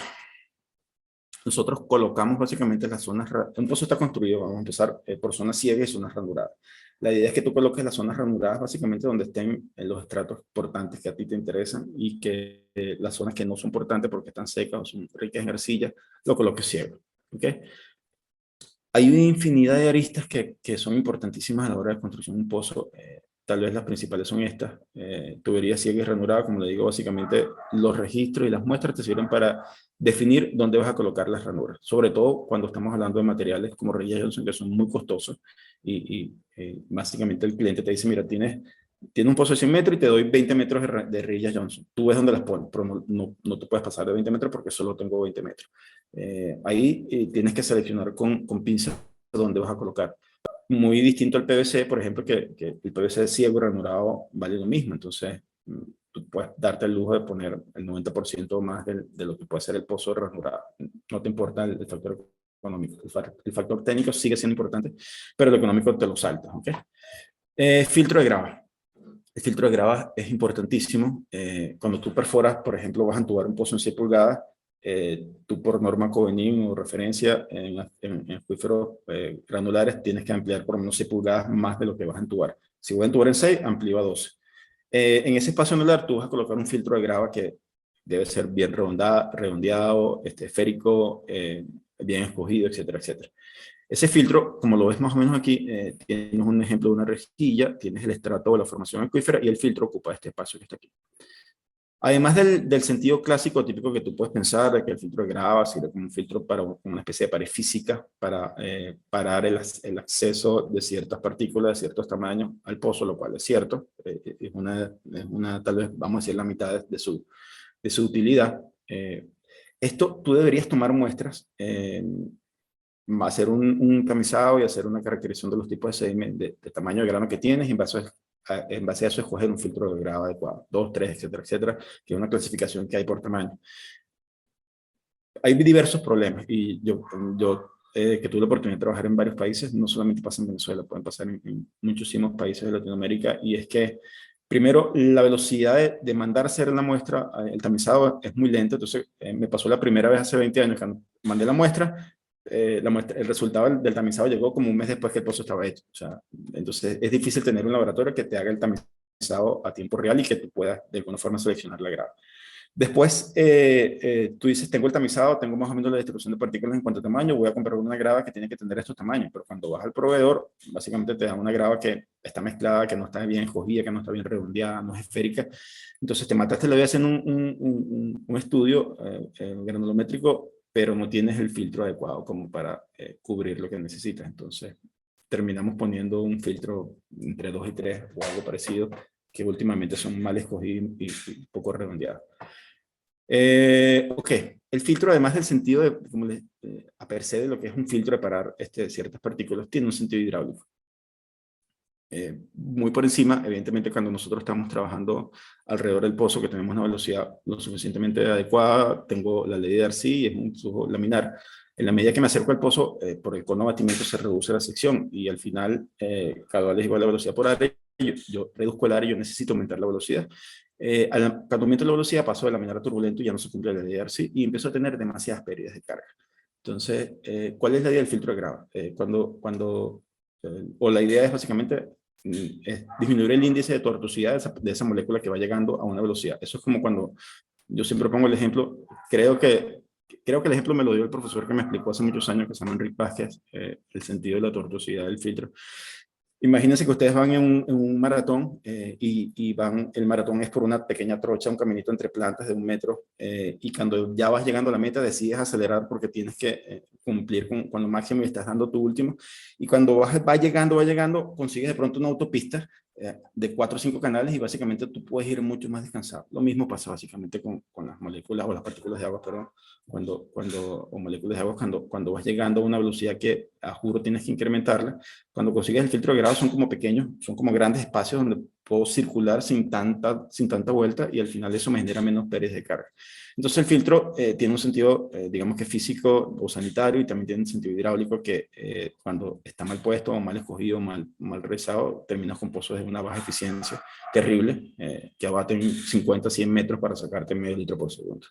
Nosotros colocamos básicamente las zonas, un pozo está construido, vamos a empezar por zonas ciegas y zonas ranuradas. La idea es que tú coloques las zonas ranuradas básicamente donde estén los estratos portantes que a ti te interesan y que las zonas que no son portantes porque están secas o son ricas en arcilla, lo coloques ciego. ¿Okay? Hay una infinidad de aristas que son importantísimas a la hora de construcción de un pozo. Tal vez las principales son estas. Tubería ciega y ranurada, como le digo, básicamente los registros y las muestras te sirven para definir dónde vas a colocar las ranuras. Sobre todo cuando estamos hablando de materiales como Reyes Johnson, que son muy costosos. Básicamente el cliente te dice, mira, tienes un pozo de 100 metros y te doy 20 metros de Reyes Johnson. Tú ves dónde las pones, pero no te puedes pasar de 20 metros porque solo tengo 20 metros. Ahí tienes que seleccionar con pinzas dónde vas a colocar. Muy distinto al PVC, por ejemplo, que el PVC ciego y ranurado vale lo mismo. Entonces, tú puedes darte el lujo de poner el 90% más de lo que puede ser el pozo ranurado. No te importa el factor económico. El factor técnico sigue siendo importante, pero el económico te lo salta. ¿Okay? Filtro de grava. El filtro de grava es importantísimo. Cuando tú perforas, por ejemplo, vas a entubar un pozo en 6 pulgadas, tú por norma Covenin o referencia en acuíferos granulares tienes que ampliar por lo menos 6 pulgadas más de lo que vas a entubar. Si voy a entubar en 6, amplío a 12. En ese espacio anular tú vas a colocar un filtro de grava que debe ser bien redondeado, esférico, bien escogido, etcétera, etcétera. Ese filtro, como lo ves más o menos aquí, tienes un ejemplo de una rejilla, tienes el estrato o la formación acuífera y el filtro ocupa este espacio que está aquí. Además del sentido clásico típico que tú puedes pensar, de que el filtro de grava sirve como un filtro para una especie de pared física, para parar el acceso de ciertas partículas de ciertos tamaños al pozo, lo cual es cierto, es una tal vez, vamos a decir, la mitad de su utilidad. Esto tú deberías tomar muestras, hacer un tamizado y hacer una caracterización de los tipos de sedimento, de tamaño de grano que tienes, y en base a eso escoger un filtro de grava adecuado, 2, 3, etcétera, etcétera, que es una clasificación que hay por tamaño. Hay diversos problemas y yo que tuve la oportunidad de trabajar en varios países, no solamente pasa en Venezuela, pueden pasar en muchísimos países de Latinoamérica, y es que primero la velocidad de mandar a hacer la muestra, el tamizado es muy lento. Entonces me pasó la primera vez hace 20 años cuando mandé la muestra, el resultado del tamizado llegó como un mes después que el pozo estaba hecho. O sea, entonces es difícil tener un laboratorio que te haga el tamizado a tiempo real y que tú puedas de alguna forma seleccionar la grava. Después, tú dices, tengo el tamizado, tengo más o menos la distribución de partículas en cuanto a tamaño, voy a comprar una grava que tiene que tener estos tamaños, pero cuando vas al proveedor, básicamente te dan una grava que está mezclada, que no está bien escogida, que no está bien redondeada, no es esférica. Entonces te mataste la vida haciendo un estudio granulométrico, pero no tienes el filtro adecuado como para cubrir lo que necesitas. Entonces terminamos poniendo un filtro entre 2 y 3 o algo parecido, que últimamente son mal escogidos y poco redondeados. Ok, el filtro, además del sentido de, como a per se de lo que es un filtro de parar ciertas partículas, tiene un sentido hidráulico. Muy por encima, evidentemente, cuando nosotros estamos trabajando alrededor del pozo, que tenemos una velocidad lo suficientemente adecuada, tengo la ley de Darcy y es un flujo laminar. En la medida que me acerco al pozo, por el cono de abatimiento se reduce la sección y al final, caudal es igual a la velocidad por área. Yo reduzco el área y yo necesito aumentar la velocidad. Cuando aumento la velocidad paso de laminar a turbulento y ya no se cumple la ley de Darcy y empiezo a tener demasiadas pérdidas de carga. Entonces, ¿cuál es la idea del filtro de grava? O la idea es básicamente es disminuir el índice de tortuosidad de esa molécula que va llegando a una velocidad. Eso es como cuando yo siempre pongo el ejemplo, creo que el ejemplo me lo dio el profesor que me explicó hace muchos años, que se llama Enrique Vázquez, el sentido de la tortuosidad del filtro. Imagínense que ustedes van en un maratón el maratón es por una pequeña trocha, un caminito entre plantas de 1 metro, y cuando ya vas llegando a la meta decides acelerar porque tienes que cumplir con lo máximo y estás dando tu último, y cuando va llegando, consigues de pronto una autopista de 4 o 5 canales y básicamente tú puedes ir mucho más descansado. Lo mismo pasa básicamente con las moléculas o las partículas de agua, perdón, o moléculas de agua, cuando vas llegando a una velocidad que a juro tienes que incrementarla. Cuando consigues el filtro de grado son como pequeños, son como grandes espacios donde puedo circular sin tanta vuelta y al final eso me genera menos pérdida de carga. Entonces el filtro tiene un sentido, digamos que físico o sanitario, y también tiene un sentido hidráulico que cuando está mal puesto o mal escogido, mal realizado, terminas con pozos de una baja eficiencia terrible, que abaten 50, 100 metros para sacarte medio litro por segundo.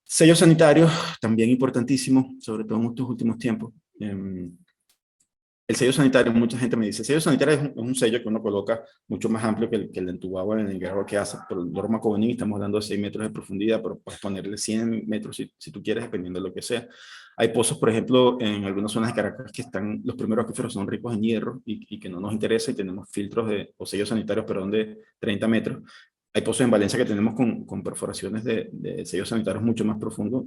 Sellos sanitarios, también importantísimo, sobre todo en estos últimos tiempos. El sello sanitario, mucha gente me dice, el sello sanitario es un sello que uno coloca mucho más amplio que el de entubado en el grado que hace por norma Covenant. Estamos hablando de 6 metros de profundidad, pero puedes ponerle 100 metros si tú quieres, dependiendo de lo que sea. Hay pozos, por ejemplo, en algunas zonas de Caracas que están, los primeros acuíferos son ricos en hierro y que no nos interesa, y tenemos filtros o sellos sanitarios, perdón, de 30 metros. Hay pozos en Valencia que tenemos con perforaciones de sellos sanitarios mucho más profundos,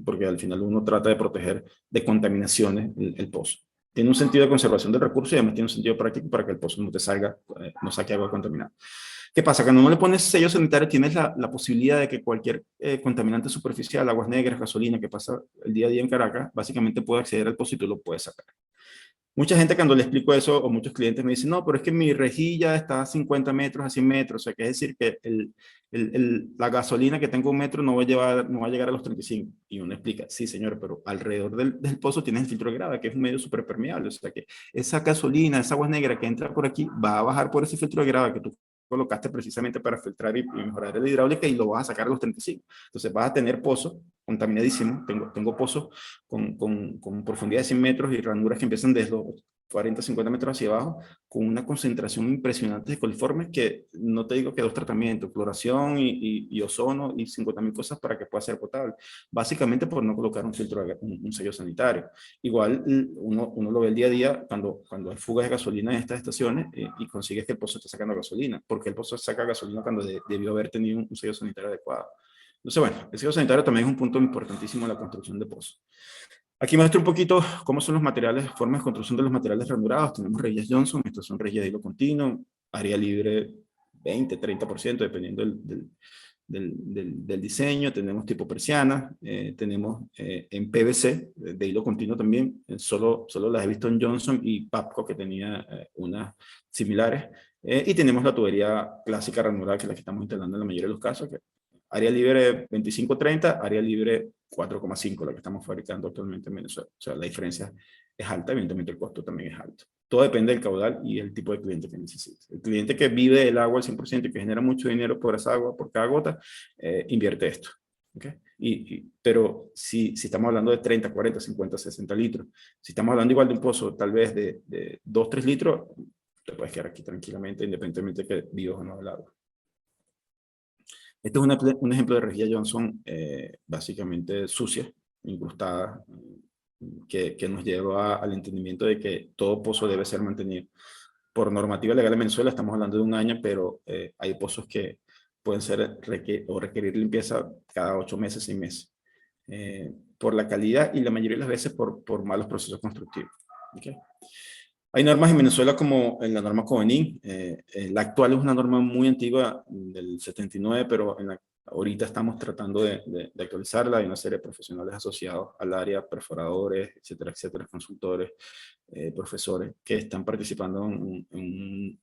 porque al final uno trata de proteger de contaminaciones el pozo. Tiene un sentido de conservación del recurso y además tiene un sentido práctico para que el pozo no te salga, no saque agua contaminada. ¿Qué pasa? Cuando no le pones sello sanitario, tienes la posibilidad de que cualquier contaminante superficial, aguas negras, gasolina, que pasa el día a día en Caracas, básicamente puede acceder al pozo y tú lo puedes sacar. Mucha gente cuando le explico eso, o muchos clientes me dicen, no, pero es que mi rejilla está a 50 metros, a 100 metros, o sea, que es decir que la gasolina que tengo 1 metro no va a llegar a los 35. Y uno explica, sí señor, pero alrededor del pozo tienes el filtro de grava, que es un medio súper permeable, o sea que esa gasolina, esa agua negra que entra por aquí, va a bajar por ese filtro de grava que tú colocaste precisamente para filtrar y mejorar la hidráulica, y lo vas a sacar a los 35. Entonces vas a tener pozos contaminadísimos. Tengo pozos con profundidad de 100 metros y ranuras que empiezan desde los 40, 50 metros hacia abajo, con una concentración impresionante de coliformes que no te digo que 2 tratamientos, cloración y ozono y 50.000 cosas para que pueda ser potable. Básicamente por no colocar un filtro, un sello sanitario. Igual uno lo ve el día a día cuando hay fugas de gasolina en estas estaciones y consigues que el pozo esté sacando gasolina, porque el pozo saca gasolina cuando debió haber tenido un sello sanitario adecuado. Entonces, bueno, el sello sanitario también es un punto importantísimo en la construcción de pozos. Aquí muestro un poquito cómo son los materiales, formas de construcción de los materiales ranurados. Tenemos rejillas Johnson, estos son rejillas de hilo continuo, área libre 20, 30%, dependiendo del diseño. Tenemos tipo persiana, tenemos en PVC, de hilo continuo también. Solo las he visto en Johnson y Papco, que tenía unas similares. Y tenemos la tubería clásica ranurada, que es la que estamos instalando en la mayoría de los casos, que área libre 25-30, área libre 4,5, la que estamos fabricando actualmente en Venezuela. O sea, la diferencia es alta, evidentemente el costo también es alto. Todo depende del caudal y el tipo de cliente que necesite. El cliente que vive del agua al 100% y que genera mucho dinero por esa agua, por cada gota, invierte esto. ¿Okay? Pero si estamos hablando de 30, 40, 50, 60 litros, si estamos hablando igual de un pozo tal vez de 2, 3 litros, te puedes quedar aquí tranquilamente, independientemente de que vivas o no del agua. Este es un ejemplo de rejilla Johnson básicamente sucia, incrustada, que nos lleva al entendimiento de que todo pozo debe ser mantenido. Por normativa legal en Venezuela estamos hablando de 1 año, pero hay pozos que pueden ser requerir limpieza cada 8 meses, 6 meses. Por la calidad y la mayoría de las veces por malos procesos constructivos. ¿Okay? Hay normas en Venezuela como en la norma Covenant. La actual es una norma muy antigua del 79, pero ahorita estamos tratando de actualizarla. Hay una serie de profesionales asociados al área, perforadores, etcétera, etcétera, consultores, profesores, que están participando en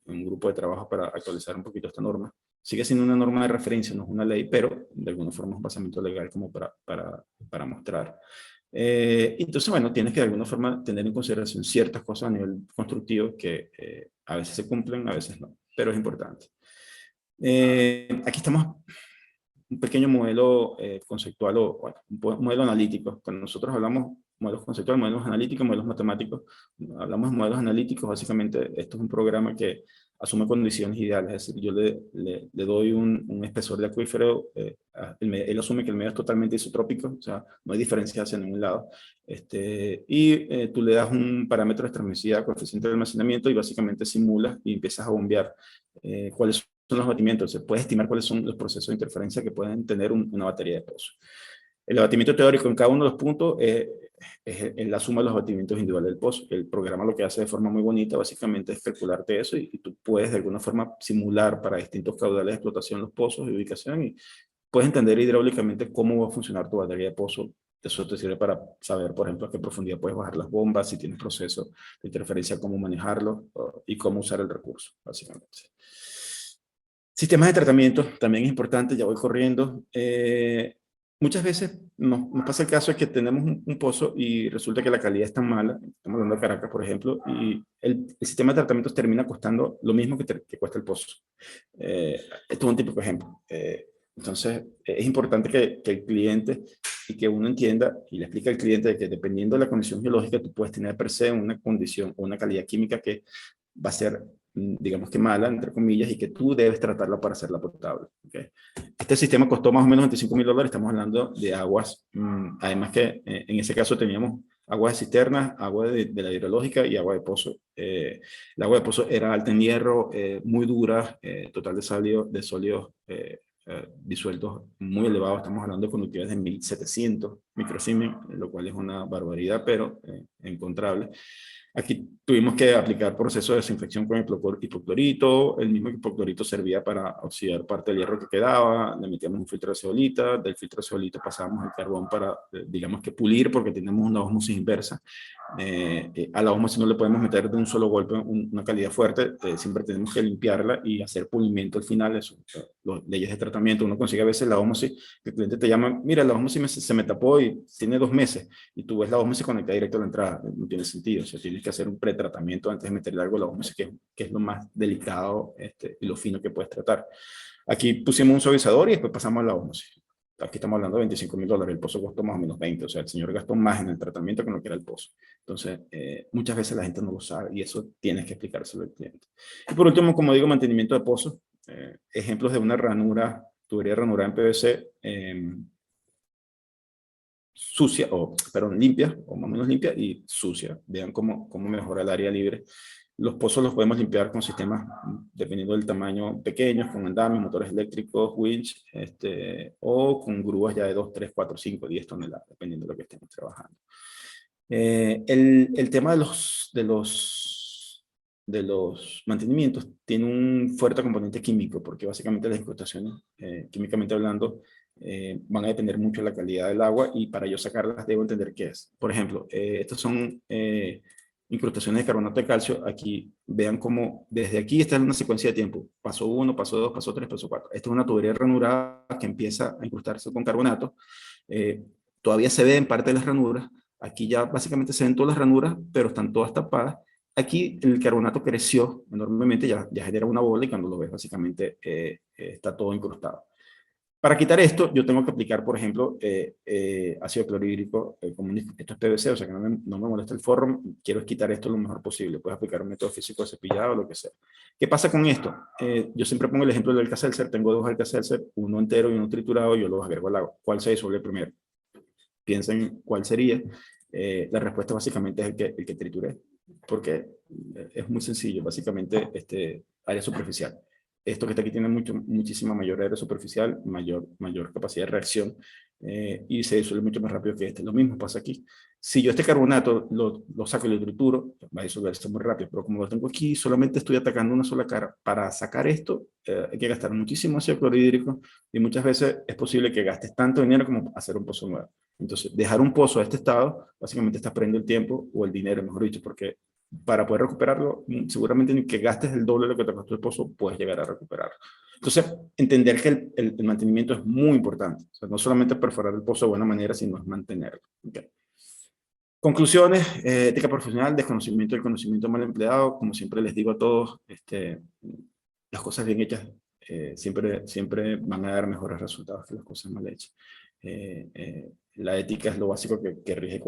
un grupo de trabajo para actualizar un poquito esta norma. Sigue siendo una norma de referencia, no es una ley, pero de alguna forma es un basamento legal como para mostrar. Entonces, bueno, tienes que de alguna forma tener en consideración ciertas cosas a nivel constructivo que a veces se cumplen, a veces no, pero es importante. Aquí estamos un pequeño modelo conceptual o bueno, un modelo analítico. Cuando nosotros hablamos modelos conceptuales, modelos analíticos, modelos matemáticos, hablamos de modelos analíticos, básicamente esto es un programa que asume condiciones ideales, es decir, yo le doy un espesor de acuífero, él asume que el medio es totalmente isotrópico, o sea, no hay diferencia hacia ningún lado, y tú le das un parámetro de transmisividad, coeficiente de almacenamiento, y básicamente simulas y empiezas a bombear cuáles son los abatimientos. Se puede estimar cuáles son los procesos de interferencia que pueden tener una batería de pozo. El abatimiento teórico en cada uno de los puntos es la suma de los abatimientos individuales del pozo. El programa lo que hace de forma muy bonita básicamente es calcularte eso y tú puedes de alguna forma simular para distintos caudales de explotación los pozos y ubicación y puedes entender hidráulicamente cómo va a funcionar tu batería de pozo Eso te sirve para saber, por ejemplo, a qué profundidad puedes bajar las bombas, si tienes proceso de interferencia, cómo manejarlo y cómo usar el recurso, básicamente. Sistemas de tratamiento, también es importante, ya voy corriendo. Muchas veces nos pasa el caso de que tenemos un pozo y resulta que la calidad es tan mala, estamos hablando de Caracas, por ejemplo, y el sistema de tratamientos termina costando lo mismo que cuesta el pozo. Esto es un típico ejemplo. Entonces, es importante que el cliente y que uno entienda y le explique al cliente de que dependiendo de la condición geológica, tú puedes tener per se una condición o una calidad química que va a ser, digamos que mala, entre comillas, y que tú debes tratarla para hacerla potable. ¿Okay? Este sistema costó más o menos $25.000, estamos hablando de aguas, además que en ese caso teníamos agua de cisterna, agua de la hidrológica y agua de pozo. El agua de pozo era alta en hierro, muy dura, total de sólidos disueltos muy elevados, estamos hablando de conductividades de 1700 microsiemens, lo cual es una barbaridad, pero encontrable. Aquí tuvimos que aplicar proceso de desinfección con hipoclorito, el mismo hipoclorito servía para oxidar parte del hierro que quedaba, le metíamos un filtro de zeolita, del filtro de zeolita pasábamos el carbón para, digamos que pulir, porque tenemos una ósmosis inversa. A la ósmosis no le podemos meter de un solo golpe una calidad fuerte, siempre tenemos que limpiarla y hacer pulimiento al final, eso, las leyes de tratamiento, uno consigue a veces la ósmosis, el cliente te llama, mira, la ósmosis se me tapó y tiene 2 meses, y tú ves la ósmosis conectada directo a la entrada, no tiene sentido, o sea, tienes que hacer un pretratamiento antes de meterle algo a la ósmosis, que es lo más delicado y lo fino que puedes tratar. Aquí pusimos un suavizador y después pasamos a la ósmosis. Aquí estamos hablando de $25.000, el pozo costó más o menos 20, o sea, el señor gastó más en el tratamiento que lo que era el pozo. Entonces, muchas veces la gente no lo sabe y eso tienes que explicárselo al cliente. Y por último, como digo, mantenimiento de pozos, ejemplos de una ranura, tubería ranura en PVC, sucia, perdón, limpia, o más o menos limpia y sucia. Vean cómo mejora el área libre. Los pozos los podemos limpiar con sistemas, dependiendo del tamaño, pequeños, con andamios, motores eléctricos, winch, o con grúas ya de 2, 3, 4, 5, 10 toneladas, dependiendo de lo que estemos trabajando. El tema de los mantenimientos tiene un fuerte componente químico, porque básicamente las incrustaciones, químicamente hablando, van a depender mucho de la calidad del agua y para yo sacarlas debo entender qué es. Por ejemplo, estos son incrustaciones de carbonato de calcio. Aquí vean cómo desde aquí está en una secuencia de tiempo. Paso 1, paso 2, paso 3, paso 4. Esta es una tubería ranurada que empieza a incrustarse con carbonato. Todavía se ve en parte de las ranuras. Aquí ya básicamente se ven todas las ranuras, pero están todas tapadas. Aquí el carbonato creció enormemente, ya genera una bola y cuando lo ves básicamente está todo incrustado. Para quitar esto, yo tengo que aplicar, por ejemplo, ácido clorhídrico, esto es PVC, o sea que no me molesta el forro, quiero quitar esto lo mejor posible, puedes aplicar un método físico de cepillado o lo que sea. ¿Qué pasa con esto? Yo siempre pongo el ejemplo del Alka-Seltzer, tengo 2 Alka-Seltzer, uno entero y uno triturado, yo los agrego al agua. ¿Cuál se disuelve primero? Piensen cuál sería. La respuesta básicamente es el que trituré, porque es muy sencillo, básicamente área superficial. Esto que está aquí tiene muchísima mayor área superficial, mayor capacidad de reacción y se disuelve mucho más rápido que este. Lo mismo pasa aquí. Si yo este carbonato lo saco y lo trituro, va a disolverse muy rápido, pero como lo tengo aquí, solamente estoy atacando una sola cara. Para sacar esto hay que gastar muchísimo ácido clorhídrico y muchas veces es posible que gastes tanto dinero como hacer un pozo nuevo. Entonces, dejar un pozo a este estado, básicamente estás perdiendo el tiempo o el dinero, mejor dicho, porque para poder recuperarlo, seguramente ni que gastes el doble de lo que te costó el pozo, puedes llegar a recuperarlo. Entonces, entender que el mantenimiento es muy importante. O sea, no solamente perforar el pozo de buena manera, sino es mantenerlo. Okay. Conclusiones, ética profesional, desconocimiento del conocimiento mal empleado. Como siempre les digo a todos, las cosas bien hechas siempre van a dar mejores resultados que las cosas mal hechas. La ética es lo básico que rige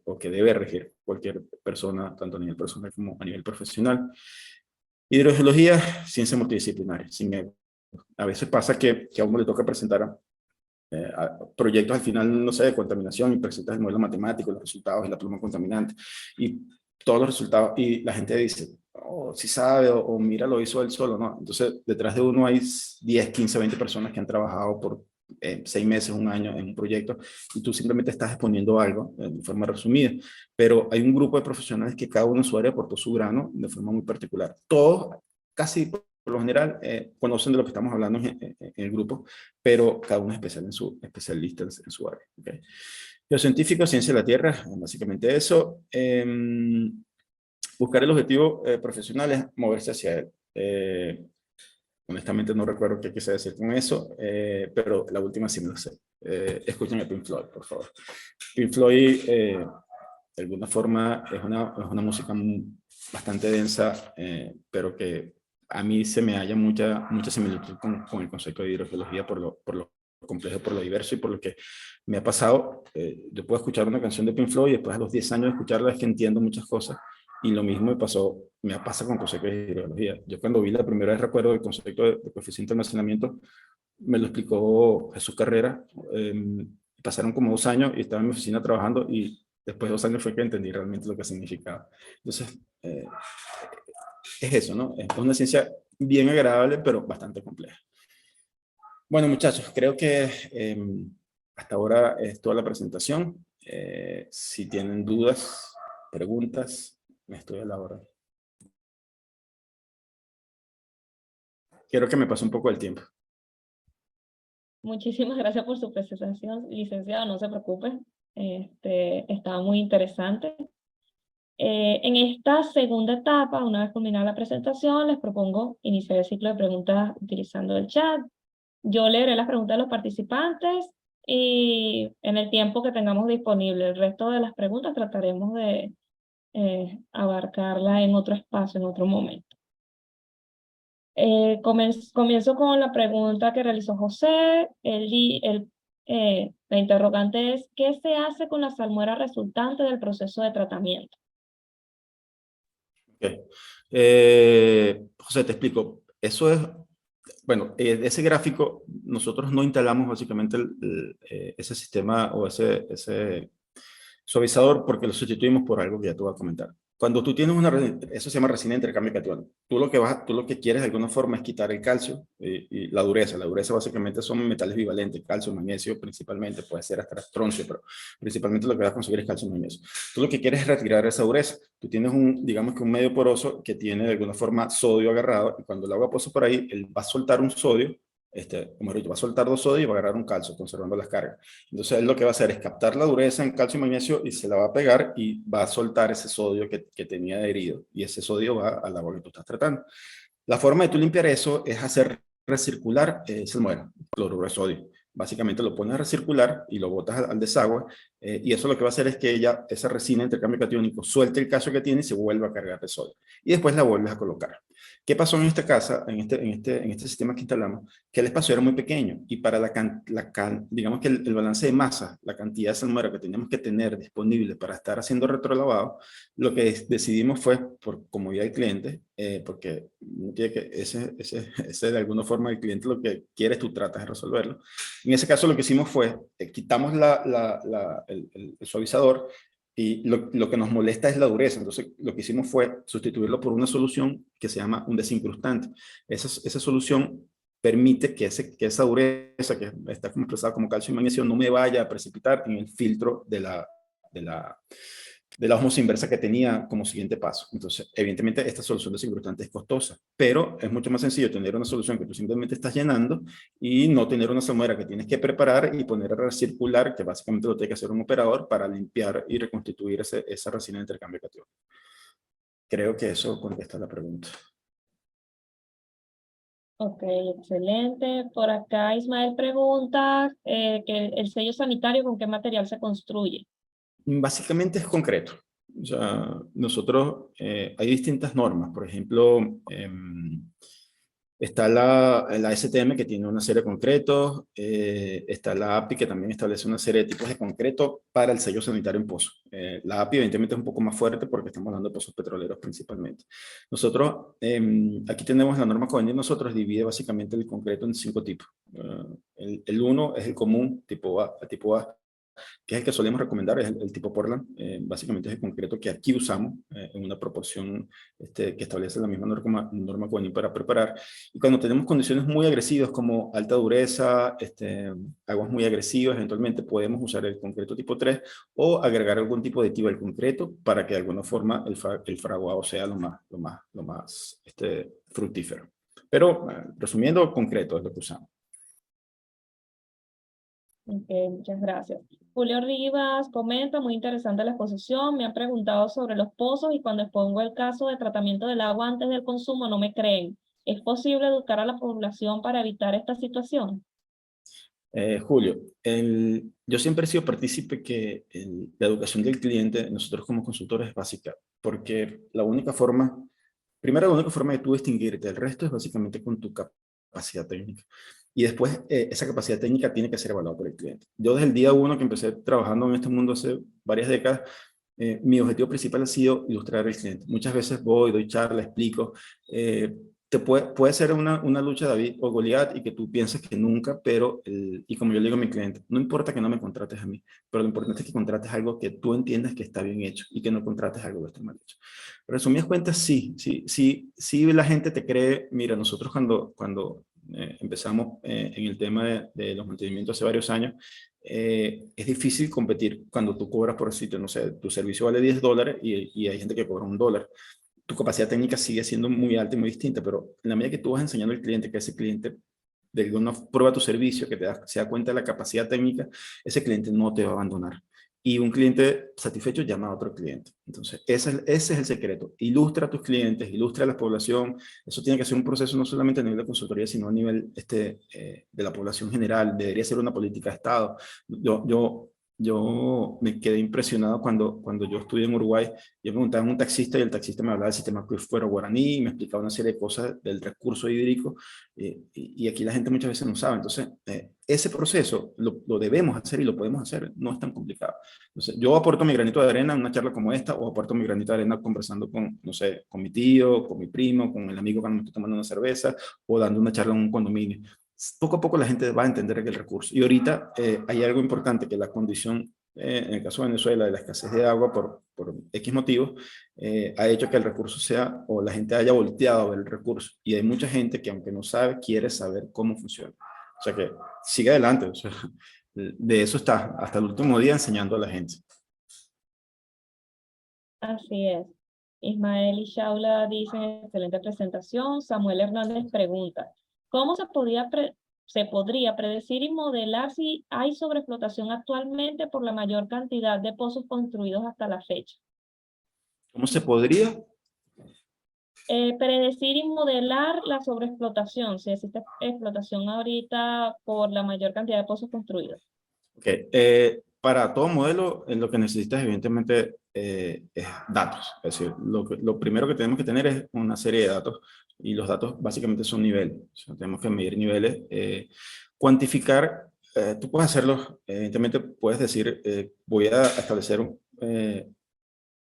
o que debe regir cualquier persona, tanto a nivel personal como a nivel profesional. Hidrogeología, ciencia multidisciplinaria, sin ego. A veces pasa que a uno le toca presentar a proyectos al final, no sé, de contaminación y presentas el modelo matemático, los resultados y la pluma contaminante y todos los resultados y la gente dice, oh, sí sabe o mira, lo hizo él solo, ¿no? Entonces, detrás de uno hay 10, 15, 20 personas que han trabajado por 6 meses, un año en un proyecto y tú simplemente estás exponiendo algo de forma resumida, pero hay un grupo de profesionales que cada uno en su área aportó su grano de forma muy particular. Todos, casi por lo general, conocen de lo que estamos hablando en el grupo, pero cada uno es especialista en su área. ¿Okay? Geocientífico, ciencia de la Tierra, básicamente eso. Buscar el objetivo profesional es moverse hacia él. Honestamente no recuerdo qué quise decir con eso, pero la última sí me lo sé. Escuchen a Pink Floyd, por favor. Pink Floyd, de alguna forma, es una música bastante densa, pero que a mí se me halla mucha similitud con el concepto de hidrogeología por lo complejo, por lo diverso y por lo que me ha pasado. Yo puedo escuchar una canción de Pink Floyd y después a los 10 años de escucharla es que entiendo muchas cosas. Y lo mismo me pasa con conceptos de hidrología. Yo cuando vi la primera vez recuerdo el concepto de coeficiente de almacenamiento, me lo explicó Jesús Carrera. Pasaron como 2 años y estaba en mi oficina trabajando y después de 2 años fue que entendí realmente lo que significaba. Entonces, es eso, ¿no? Es una ciencia bien agradable, pero bastante compleja. Bueno, muchachos, creo que hasta ahora es toda la presentación. Si tienen dudas, preguntas, me estoy a la hora. Quiero que me pase un poco el tiempo. Muchísimas gracias por su presentación, licenciado, no se preocupe. Estaba muy interesante. En esta segunda etapa, una vez culminada la presentación, les propongo iniciar el ciclo de preguntas utilizando el chat. Yo leeré las preguntas de los participantes y en el tiempo que tengamos disponible, el resto de las preguntas trataremos de abarcarla en otro espacio, en otro momento. Comienzo con la pregunta que realizó José. La interrogante es, ¿qué se hace con la salmuera resultante del proceso de tratamiento? Okay. José, te explico. Eso es, bueno, ese gráfico, nosotros no instalamos básicamente ese sistema o ese suavizador porque lo sustituimos por algo que ya te voy a comentar. Cuando tú tienes eso se llama resina de intercambio catiónico. Tú lo que quieres de alguna forma es quitar el calcio y la dureza. La dureza básicamente son metales bivalentes, calcio, magnesio principalmente, puede ser hasta estroncio, pero principalmente lo que vas a conseguir es calcio y magnesio. Tú lo que quieres es retirar esa dureza. Tú tienes digamos que un medio poroso que tiene de alguna forma sodio agarrado y cuando el agua pasa por ahí, él va a soltar un sodio, como dicho, va a soltar 2 sodios y va a agarrar un calcio, conservando las cargas. Entonces él lo que va a hacer es captar la dureza en calcio y magnesio y se la va a pegar y va a soltar ese sodio que tenía adherido y ese sodio va al agua que tú estás tratando. La forma de tú limpiar eso es hacer recircular salmuera, cloruro de sodio. Básicamente lo pones a recircular y lo botas al desagüe y eso lo que va a hacer es que esa resina de intercambio catiónico suelte el calcio que tiene y se vuelva a cargar de sodio. Y después la vuelves a colocar. ¿Qué pasó en esta casa, en este sistema que instalamos? Que el espacio era muy pequeño y para digamos que el balance de masa, la cantidad de salmuera que teníamos que tener disponible para estar haciendo retrolavado, lo que decidimos fue, por comodidad del cliente, porque tiene que, ese de alguna forma el cliente lo que quiere es tú tratas de resolverlo. En ese caso lo que hicimos fue, quitamos el suavizador y lo que nos molesta es la dureza. Entonces lo que hicimos fue sustituirlo por una solución que se llama un desincrustante. Esa solución permite que esa dureza que está expresada como calcio y magnesio no me vaya a precipitar en el filtro de la osmosis inversa que tenía como siguiente paso. Entonces, evidentemente, esta solución desincrustante es costosa, pero es mucho más sencillo tener una solución que tú simplemente estás llenando y no tener una salmuera que tienes que preparar y poner a recircular, que básicamente lo tiene que hacer un operador para limpiar y reconstituir esa resina de intercambio catiónico. Creo que eso contesta la pregunta. Ok, excelente. Por acá Ismael pregunta que el sello sanitario, ¿con qué material se construye? Básicamente es concreto. O sea, nosotros, hay distintas normas. Por ejemplo, está la STM que tiene una serie de concretos, está la API que también establece una serie de tipos de concreto para el sello sanitario en pozo. La API evidentemente es un poco más fuerte porque estamos hablando de pozos petroleros principalmente. Nosotros, aquí tenemos la norma COENIR, nosotros divide básicamente el concreto en 5 tipos. El 1 es el común, tipo A, que es el que solemos recomendar, es el tipo Portland. Básicamente es el concreto que aquí usamos en una proporción que establece la misma norma COENIR para preparar. Y cuando tenemos condiciones muy agresivas como alta dureza, aguas muy agresivas, eventualmente podemos usar el concreto tipo 3 o agregar algún tipo de aditivo al concreto para que de alguna forma el fraguado sea lo más fructífero. Pero resumiendo, concreto es lo que usamos. Ok, muchas gracias. Julio Rivas comenta, muy interesante la exposición, me han preguntado sobre los pozos y cuando expongo el caso de tratamiento del agua antes del consumo no me creen. ¿Es posible educar a la población para evitar esta situación? Julio, yo siempre he sido partícipe que la educación del cliente, nosotros como consultores, es básica, porque primero la única forma de tú distinguirte del resto es básicamente con tu capacidad técnica. Y después, esa capacidad técnica tiene que ser evaluada por el cliente. Yo desde el día uno que empecé trabajando en este mundo hace varias décadas, mi objetivo principal ha sido ilustrar al cliente. Muchas veces voy, doy charla, explico. Puede ser una lucha David o Goliat y que tú pienses que nunca, pero, y como yo le digo a mi cliente, no importa que no me contrates a mí, pero lo importante es que contrates algo que tú entiendas que está bien hecho y que no contrates algo que está mal hecho. Resumidas cuentas, sí, la gente te cree. Mira, nosotros cuando empezamos en el tema de los mantenimientos hace varios años, es difícil competir cuando tú cobras por sitio, no sé, tu servicio vale $10 y hay gente que cobra $1. Tu capacidad técnica sigue siendo muy alta y muy distinta, pero en la medida que tú vas enseñando al cliente, que ese cliente de alguna prueba tu servicio, que se da cuenta de la capacidad técnica, ese cliente no te va a abandonar. Y un cliente satisfecho llama a otro cliente. Entonces, ese es el secreto. Ilustra a tus clientes, ilustra a la población. Eso tiene que ser un proceso no solamente a nivel de consultoría, sino a nivel de la población general. Debería ser una política de Estado. Yo me quedé impresionado cuando yo estudié en Uruguay. Yo preguntaba a un taxista y el taxista me hablaba del sistema acuífero guaraní y me explicaba una serie de cosas del recurso hídrico, y aquí la gente muchas veces no sabe. Entonces, ese proceso lo debemos hacer y lo podemos hacer, no es tan complicado. Entonces, yo aporto mi granito de arena en una charla como esta, o aporto mi granito de arena conversando con, no sé, con mi tío, con mi primo, con el amigo cuando me estoy tomando una cerveza, o dando una charla en un condominio. Poco a poco la gente va a entender el recurso. Y ahorita hay algo importante, que la condición, en el caso de Venezuela, de la escasez de agua por X motivos, ha hecho que el recurso sea, o la gente haya volteado a ver el recurso. Y hay mucha gente que, aunque no sabe, quiere saber cómo funciona. O sea que sigue adelante. O sea, de eso está, hasta el último día enseñando a la gente. Así es. Ismael Ishaula dice, excelente presentación. Samuel Hernández pregunta, ¿cómo se podría predecir y modelar si hay sobreexplotación actualmente por la mayor cantidad de pozos construidos hasta la fecha? ¿Cómo se podría? Predecir y modelar la sobreexplotación, si existe explotación ahorita por la mayor cantidad de pozos construidos. Okay. Para todo modelo, lo que necesitas evidentemente es datos. Es decir, lo primero que tenemos que tener es una serie de datos, y los datos básicamente son niveles. O sea, tenemos que medir niveles, cuantificar. Tú puedes hacerlo, evidentemente puedes decir, voy a establecer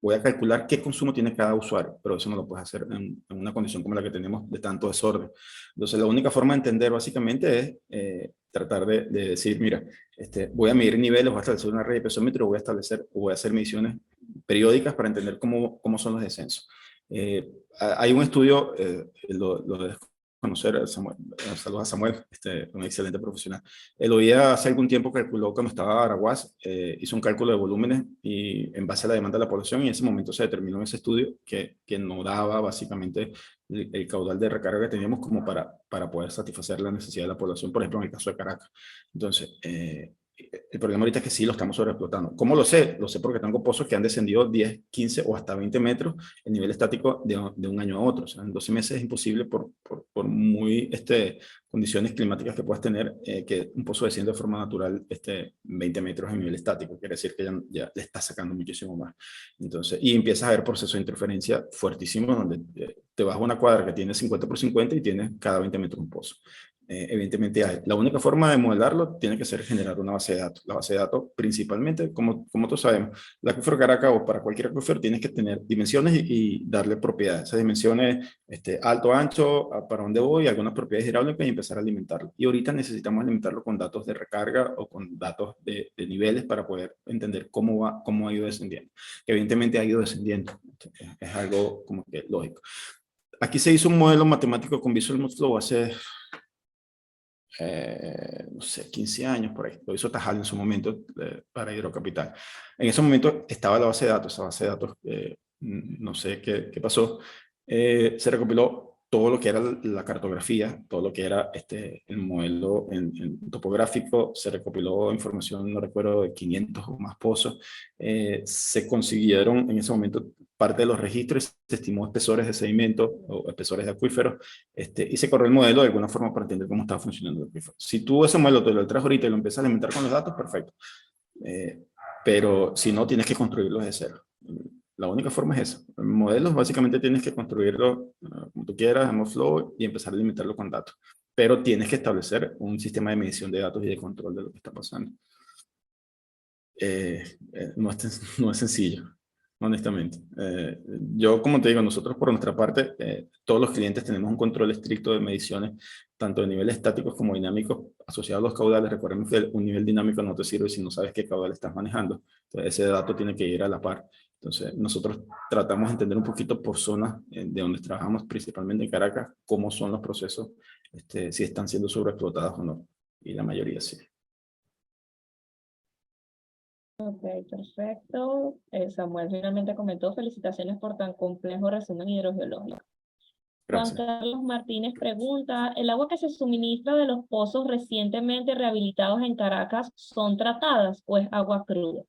voy a calcular qué consumo tiene cada usuario, pero eso no lo puedes hacer en una condición como la que tenemos de tanto desorden. Entonces, la única forma de entender básicamente es tratar de decir, mira, voy a medir niveles, voy a establecer una red de pesómetro, voy a hacer mediciones periódicas para entender cómo son los descensos. Hay un estudio, lo de conocer a Samuel, saludos a Samuel, un excelente profesional. Él oía hace algún tiempo, calculó cuando estaba Araguaz, hizo un cálculo de volúmenes y en base a la demanda de la población, y en ese momento se determinó en ese estudio que no daba básicamente el caudal de recarga que teníamos como para poder satisfacer la necesidad de la población, por ejemplo, en el caso de Caracas. Entonces, el problema ahorita es que sí lo estamos sobreexplotando. ¿Cómo lo sé? Lo sé porque tengo pozos que han descendido 10, 15 o hasta 20 metros el nivel estático de un año a otro. O sea, en 12 meses es imposible por muy condiciones climáticas que puedas tener, que un pozo descienda de forma natural 20 metros en nivel estático. Quiere decir que ya le está sacando muchísimo más. Entonces, y empiezas a ver procesos de interferencia fuertísimos donde te vas a una cuadra que tiene 50 por 50 y tienes cada 20 metros un pozo. Evidentemente hay. La única forma de modelarlo tiene que ser generar una base de datos. La base de datos, principalmente, como todos sabemos, la acuífero Caracas o para cualquier acuífero tienes que tener dimensiones y darle propiedades. Esas dimensiones, alto, ancho, para dónde voy, algunas propiedades hidráulicas, y empezar a alimentarlo. Y ahorita necesitamos alimentarlo con datos de recarga o con datos de niveles para poder entender cómo ha ido descendiendo. Que evidentemente ha ido descendiendo. Es algo como que lógico. Aquí se hizo un modelo matemático con Visual Flow hace no sé, 15 años por ahí. Lo hizo Tajal en su momento para Hidrocapital. En ese momento estaba la base de datos, esa base de datos, no sé qué pasó. Se recopiló todo lo que era la cartografía, todo lo que era el modelo en topográfico, se recopiló información, no recuerdo, de 500 o más pozos. Se consiguieron en ese momento parte de los registros, se estimó espesores de sedimento o espesores de acuíferos, y se corrió el modelo de alguna forma para entender cómo estaba funcionando el acuífero. Si tú ese modelo te lo traes ahorita y lo empiezas a alimentar con los datos, perfecto. Pero si no, tienes que construirlo desde cero. La única forma es eso. Modelos básicamente tienes que construirlo como tú quieras, en Flow, y empezar a limitarlo con datos. Pero tienes que establecer un sistema de medición de datos y de control de lo que está pasando. No es sencillo, honestamente. Yo, como te digo, nosotros por nuestra parte, todos los clientes tenemos un control estricto de mediciones, tanto de niveles estáticos como dinámicos, asociados a los caudales. Recordemos que un nivel dinámico no te sirve si no sabes qué caudal estás manejando. Entonces, ese dato tiene que ir a la par. Entonces, nosotros tratamos de entender un poquito por zonas de donde trabajamos, principalmente en Caracas, cómo son los procesos, si están siendo sobreexplotados o no. Y la mayoría sí. Ok, perfecto. Samuel finalmente comentó: felicitaciones por tan complejo resumen hidrogeológico. Juan Gracias. Carlos Martínez pregunta: ¿el agua que se suministra de los pozos recientemente rehabilitados en Caracas son tratadas o es agua cruda?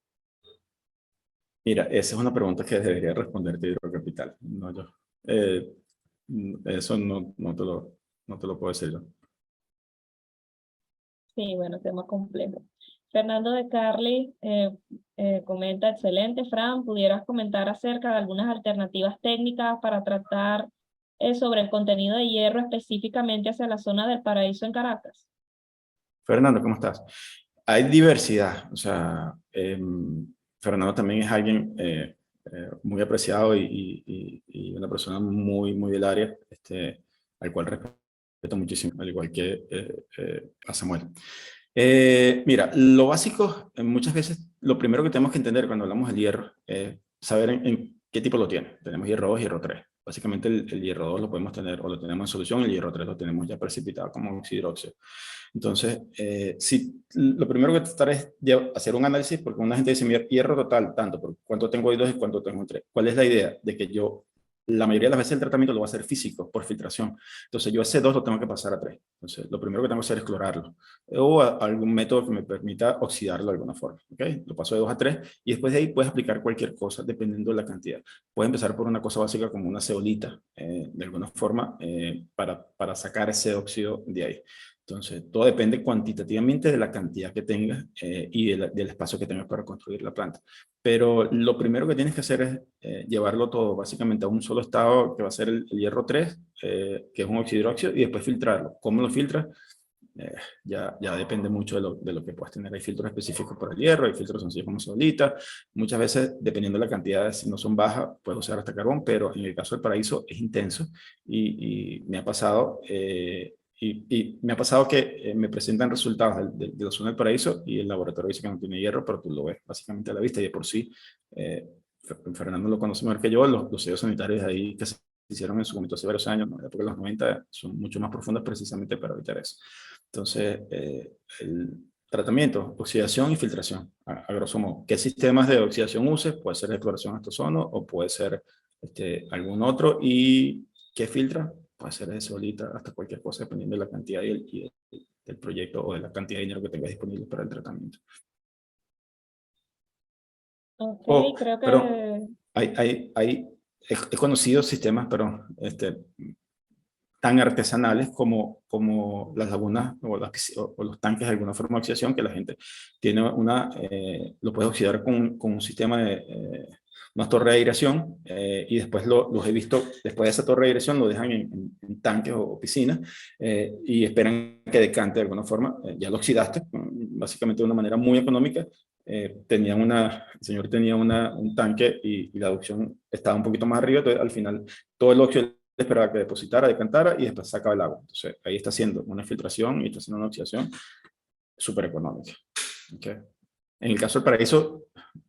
Mira, esa es una pregunta que debería responderte Hidrocapital, no yo. Eh, Eso no te lo puedo decir yo. Sí, bueno, tema complejo. Fernando de Carli comenta: excelente, Fran, ¿pudieras comentar acerca de algunas alternativas técnicas para tratar sobre el contenido de hierro específicamente hacia la zona del Paraíso en Caracas? Fernando, ¿cómo estás? Hay diversidad, o sea, Fernando también es alguien muy apreciado y una persona muy del área, al cual respeto muchísimo, al igual que a Samuel. Mira, lo básico, muchas veces, lo primero que tenemos que entender cuando hablamos del hierro es saber en qué tipo lo tiene. Tenemos hierro 2 y hierro 3. Básicamente el hierro 2 lo podemos tener o lo tenemos en solución, el hierro 3 lo tenemos ya precipitado como hidróxido. Entonces, si, lo primero que tratar es hacer un análisis, porque una gente dice hierro total, tanto, por cuánto tengo hoy 2 y cuánto tengo 3. ¿Cuál es la idea? De que yo, la mayoría de las veces el tratamiento lo va a hacer físico, por filtración. Entonces, yo ese 2 lo tengo que pasar a 3. Entonces, lo primero que tengo que hacer es clorarlo. O algún método que me permita oxidarlo de alguna forma. ¿Okay? Lo paso de 2 a 3 y después de ahí puedes aplicar cualquier cosa dependiendo de la cantidad. Puedes empezar por una cosa básica como una zeolita, de alguna forma, para sacar ese óxido de ahí. Entonces, todo depende cuantitativamente de la cantidad que tengas y del espacio que tengas para construir la planta. Pero lo primero que tienes que hacer es llevarlo todo básicamente a un solo estado, que va a ser el hierro 3, que es un oxidróxido, y después filtrarlo. ¿Cómo lo filtras? Ya depende mucho de lo que puedas tener. Hay filtros específicos para el hierro, hay filtros sencillos como solita. Muchas veces, dependiendo de la cantidad, si no son bajas, puedes usar hasta carbón, pero en el caso del paraíso es intenso y me ha pasado... y me ha pasado que me presentan resultados de la zona del paraíso y el laboratorio dice que no tiene hierro, pero tú lo ves básicamente a la vista y de por sí, Fernando lo conoce mejor que yo, los sellos sanitarios ahí que se hicieron en su momento hace varios años, ¿no? Porque los 90 son mucho más profundos precisamente para evitar eso. Entonces, el tratamiento, oxidación y filtración, a grosso modo. ¿Qué sistemas de oxidación uses? Puede ser exploración ozono o puede ser algún otro. ¿Y qué filtra? Puede ser de solita hasta cualquier cosa, dependiendo de la cantidad del proyecto o de la cantidad de dinero que tengas disponible para el tratamiento. Ok, Oh, creo pero que he conocido sistemas, pero tan artesanales como las lagunas o los tanques de alguna forma de oxidación, que la gente tiene lo puede oxidar con un sistema de una torre de aireación y después los he visto, después de esa torre de aireación lo dejan en tanques o piscinas y esperan que decante de alguna forma. Ya lo oxidaste, básicamente de una manera muy económica. El señor tenía un tanque y la adducción estaba un poquito más arriba, entonces al final todo el óxido esperaba que depositara, decantara y después sacaba el agua. Entonces ahí está haciendo una filtración y está haciendo una oxidación súper económica. ¿Okay? En el caso del paraíso,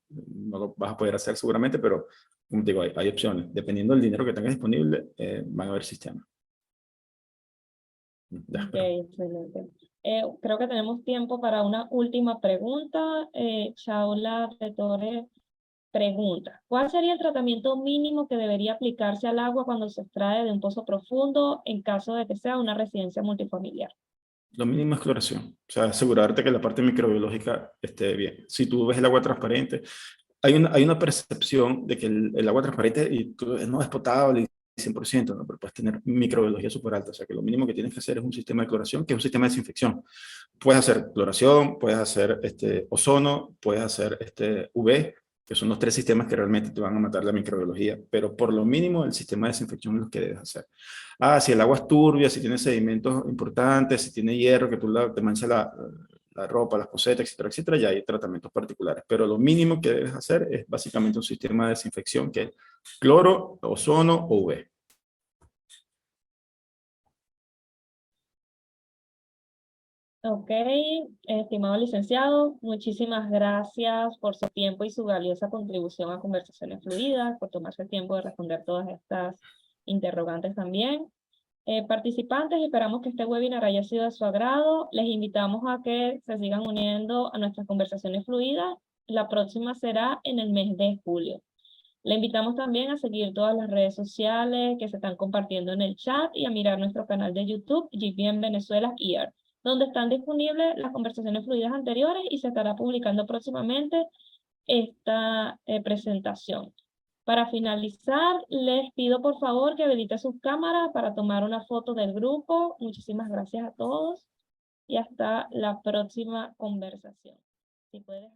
no lo vas a poder hacer seguramente, pero como te digo, hay opciones. Dependiendo del dinero que tengas disponible, van a haber sistemas. Ya, ok, pero... excelente. Creo que tenemos tiempo para una última pregunta. Shaula de Torres Pregunta, ¿cuál sería el tratamiento mínimo que debería aplicarse al agua cuando se extrae de un pozo profundo en caso de que sea una residencia multifamiliar? Lo mínimo es cloración, o sea, asegurarte que la parte microbiológica esté bien. Si tú ves el agua transparente, hay una percepción de que el agua transparente no es potable y 100%, ¿no? Pero puedes tener microbiología súper alta, o sea que lo mínimo que tienes que hacer es un sistema de cloración, que es un sistema de desinfección. Puedes hacer cloración, puedes hacer ozono, puedes hacer UV, que son los tres sistemas que realmente te van a matar la microbiología, pero por lo mínimo el sistema de desinfección es lo que debes hacer. Si el agua es turbia, si tiene sedimentos importantes, si tiene hierro, que te mancha la ropa, las posetas, etcétera, etcétera, ya hay tratamientos particulares. Pero lo mínimo que debes hacer es básicamente un sistema de desinfección que es cloro, ozono o UV. Ok, estimado licenciado, muchísimas gracias por su tiempo y su valiosa contribución a Conversaciones Fluidas, por tomarse el tiempo de responder todas estas interrogantes también. Participantes, esperamos que este webinar haya sido de su agrado. Les invitamos a que se sigan uniendo a nuestras Conversaciones Fluidas. La próxima será en el mes de julio. Le invitamos también a seguir todas las redes sociales que se están compartiendo en el chat y a mirar nuestro canal de YouTube, GPM Venezuela IR, donde están disponibles las conversaciones fluidas anteriores y se estará publicando próximamente esta presentación. Para finalizar, les pido por favor que habiliten sus cámaras para tomar una foto del grupo. Muchísimas gracias a todos y hasta la próxima conversación. Si puedes...